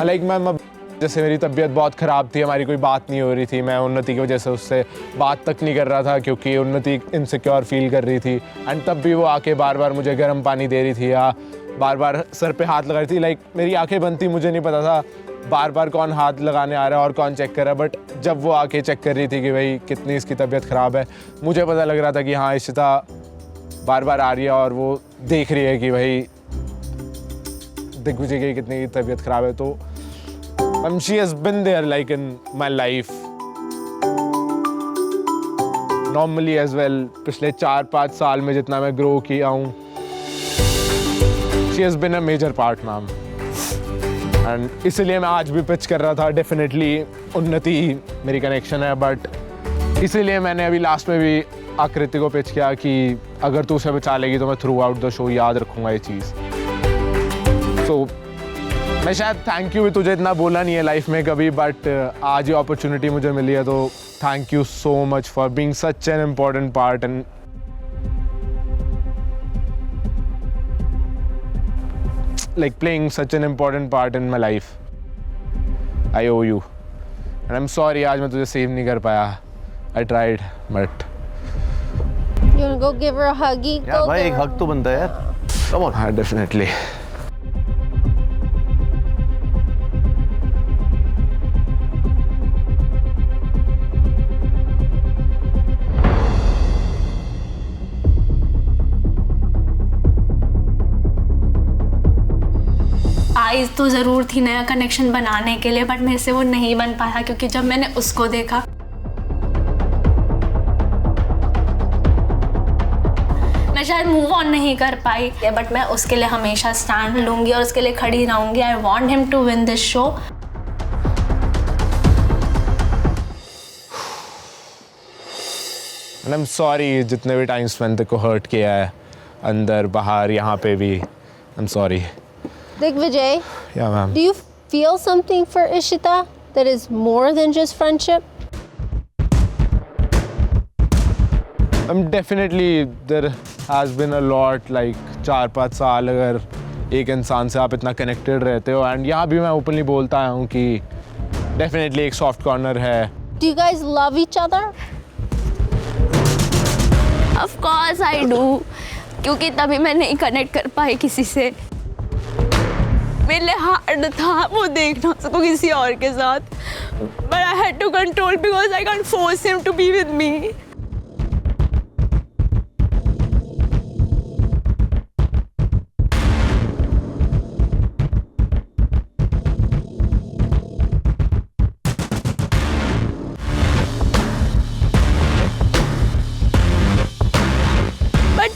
लाइक मैम जैसे मेरी तबीयत बहुत ख़राब थी, हमारी कोई बात नहीं हो रही थी, मैं उन्नति की वजह से उससे बात तक नहीं कर रहा था क्योंकि उन्नति इनसिक्योर फील कर रही थी। एंड तब भी वो आके बार बार मुझे गर्म पानी दे रही थी या बार बार सर पे हाथ लगा रही थी। लाइक मेरी आंखें बंद थी, मुझे नहीं पता था बार बार कौन हाथ लगाने आ रहा है और कौन चेक कर रहा है, बट जब वो आके चेक कर रही थी कि भाई कितनी इसकी तबीयत ख़राब है, मुझे पता लग रहा था कि हाँ इशिता बार बार आ रही है और वो देख रही है कि भाई दिग्विजय की कितनी तबीयत ख़राब है। तो she has been there like in my life normally as well। पिछले 4-5 साल में जितना मैं ग्रो किया हूँ, she has been a major part ma'am. And इसलिए मैं आज भी पिच कर रहा था, डेफिनेटली उन्नति मेरी कनेक्शन है, बट इसीलिए मैंने अभी लास्ट में भी आकृति को पिच किया कि अगर तू उसे बचा लेगी तो मैं थ्रू आउट द शो याद रखूँगा ये चीज़। सो मैं शायद थैंक यू भी तुझे इतना बोला नहीं है लाइफ में कभी, बट आज ये अपॉर्चुनिटी मुझे मिली है, तो thank you so much for being such an important part and like playing such an important part in my life. I owe you and I'm sorry आज मैं तुझे सेव नहीं कर पाया। I tried but You wanna go give her a huggy? यार भाई एक हग तो बनता है यार। Come on. हाँ definitely। आइज़ तो ज़रूर थी नया कनेक्शन बनाने के लिए, बट मेरे से वो नहीं बन पाया क्योंकि जब मैंने उसको देखा मैं शायद मूव ऑन नहीं कर पाई, बट मैं उसके लिए हमेशा स्टैंड लूँगी और उसके लिए खड़ी रहूँगी। I want him to win this show. And I'm sorry जितने भी टाइम्स मैंने तेरे को हर्ट किया है, अंदर बाहर यहाँ पे भी, I'm sorry। Digvijay, Yeah ma'am। do you feel something for Ishita that is more than just friendship? Definitely there has been a lot, like 4-5 साल अगर एक इंसान से आप इतना कनेक्टेड रहते हो, एंड यहाँ भी मैं ओपनली बोलता हूँ कि डेफिनेटली एक सॉफ्ट कॉर्नर है। Do you guys love each other? Of course I do, क्योंकि तभी मैं नहीं कनेक्ट कर पाई किसी से। मेरे लिए हार्ड था वो देखना उसको किसी और के साथ, but I had to control because I can't force him to be with me.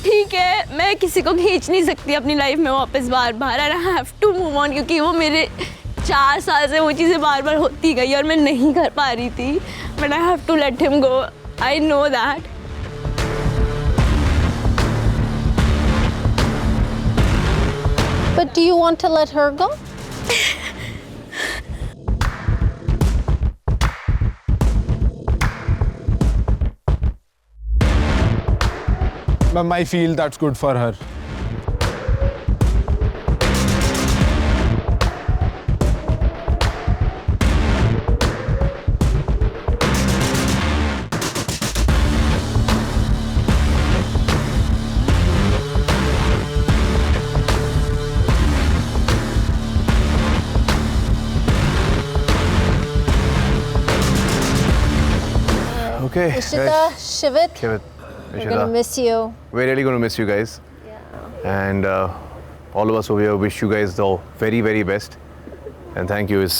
ठीक है, मैं किसी को खींच नहीं सकती अपनी लाइफ में वापस बार बार, I have to move on, क्योंकि वो मेरे 4 साल से वो चीज़ें बार बार होती गई और मैं नहीं कर पा रही थी, but I have to let him go, I know that. But do you want to let her go? Ma'am, I feel that's good for her. Okay. Ishita, Shivit, Shivit, we're gonna miss you. We're really going to miss you guys. Yeah. And all of us over here wish you guys the very, very best. And thank you. इस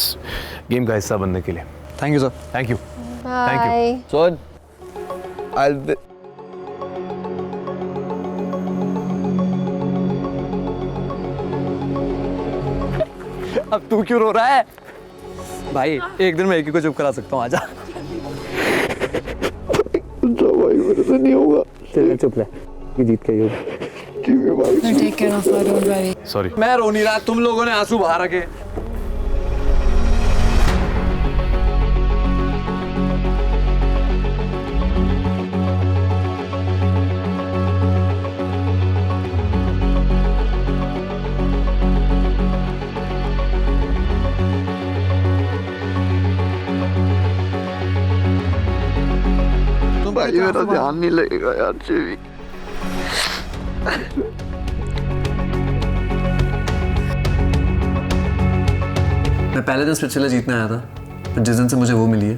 game का हिस्सा बनने के लिए. Thank you, sir. Thank you. Bye. Thank you. Son, I'll be... अब तू क्यों रो रहा है? भाई एक दिन मैं एक ही को चुप करा सकता हूँ, आजा। भाई मेरे से नहीं होगा। चल चुप ले, ये जीत के Sorry. मैं रो नहीं रहा, तुम लोगों ने आंसू बहा रखे। भाई मेरा ध्यान नहीं लगेगा यार चेवी। मैं पहले दिन स्पिरिचुअल जीतने आया था, पर जिस दिन से मुझे वो मिली है,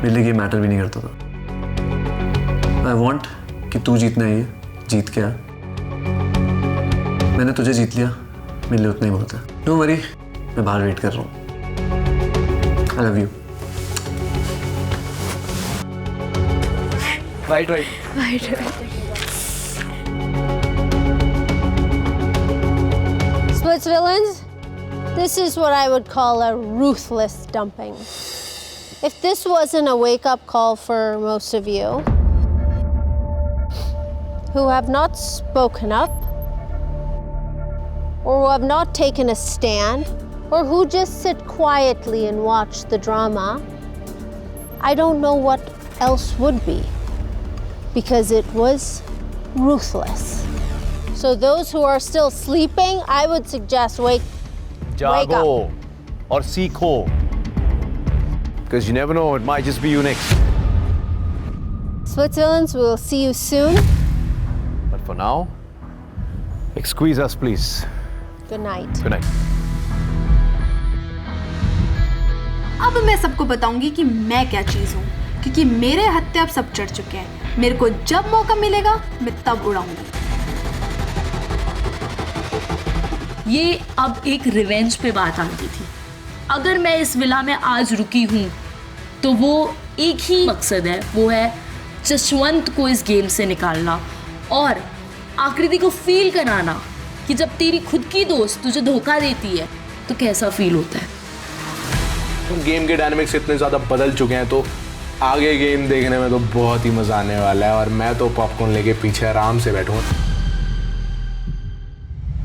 मेरे लिए ये मैटर भी नहीं करता था। आई वॉन्ट कि तू जीतना है, ये जीत के आ। मैंने तुझे जीत लिया, मेरे लिए उतना ही बहुत है। नो वरी, मैं बाहर वेट कर रहा हूँ। I love you. Right. Splits villains, this is what I would call a ruthless dumping. If this wasn't a wake-up call for most of you who have not spoken up or who have not taken a stand or who just sit quietly and watch the drama, I don't know what else would be. Because it was ruthless. So those who are still sleeping, I would suggest wake up. और सीखो. Because you never know, it might just be you next. Splits villains, we will see you soon. But for now, excuse us please. Good night. Good night. अब मैं सबको बताऊंगी कि मैं क्या चीज़ हूँ, क्योंकि मेरे हत्थे अब सब चढ़ चुके हैं। मेरे को जब मौका मिलेगा मैं तब उड़ाऊंगी। ये अब एक रिवेंज पे बात आती थी। अगर मैं इस विला में आज रुकी हूँ तो वो एक ही मकसद है, वो है जसवंत को इस गेम से निकालना और आकृति को फील कराना कि जब तेरी खुद की दोस्त तुझे धोखा देती है तो कैसा फील होता है। गेम के डायनामिक्स इतने ज़्यादा बदल चुके हैं तो आगे गेम देखने में तो बहुत ही मज़ा आने वाला है और मैं तो पॉपकॉर्न लेके पीछे आराम से बैठूँगा।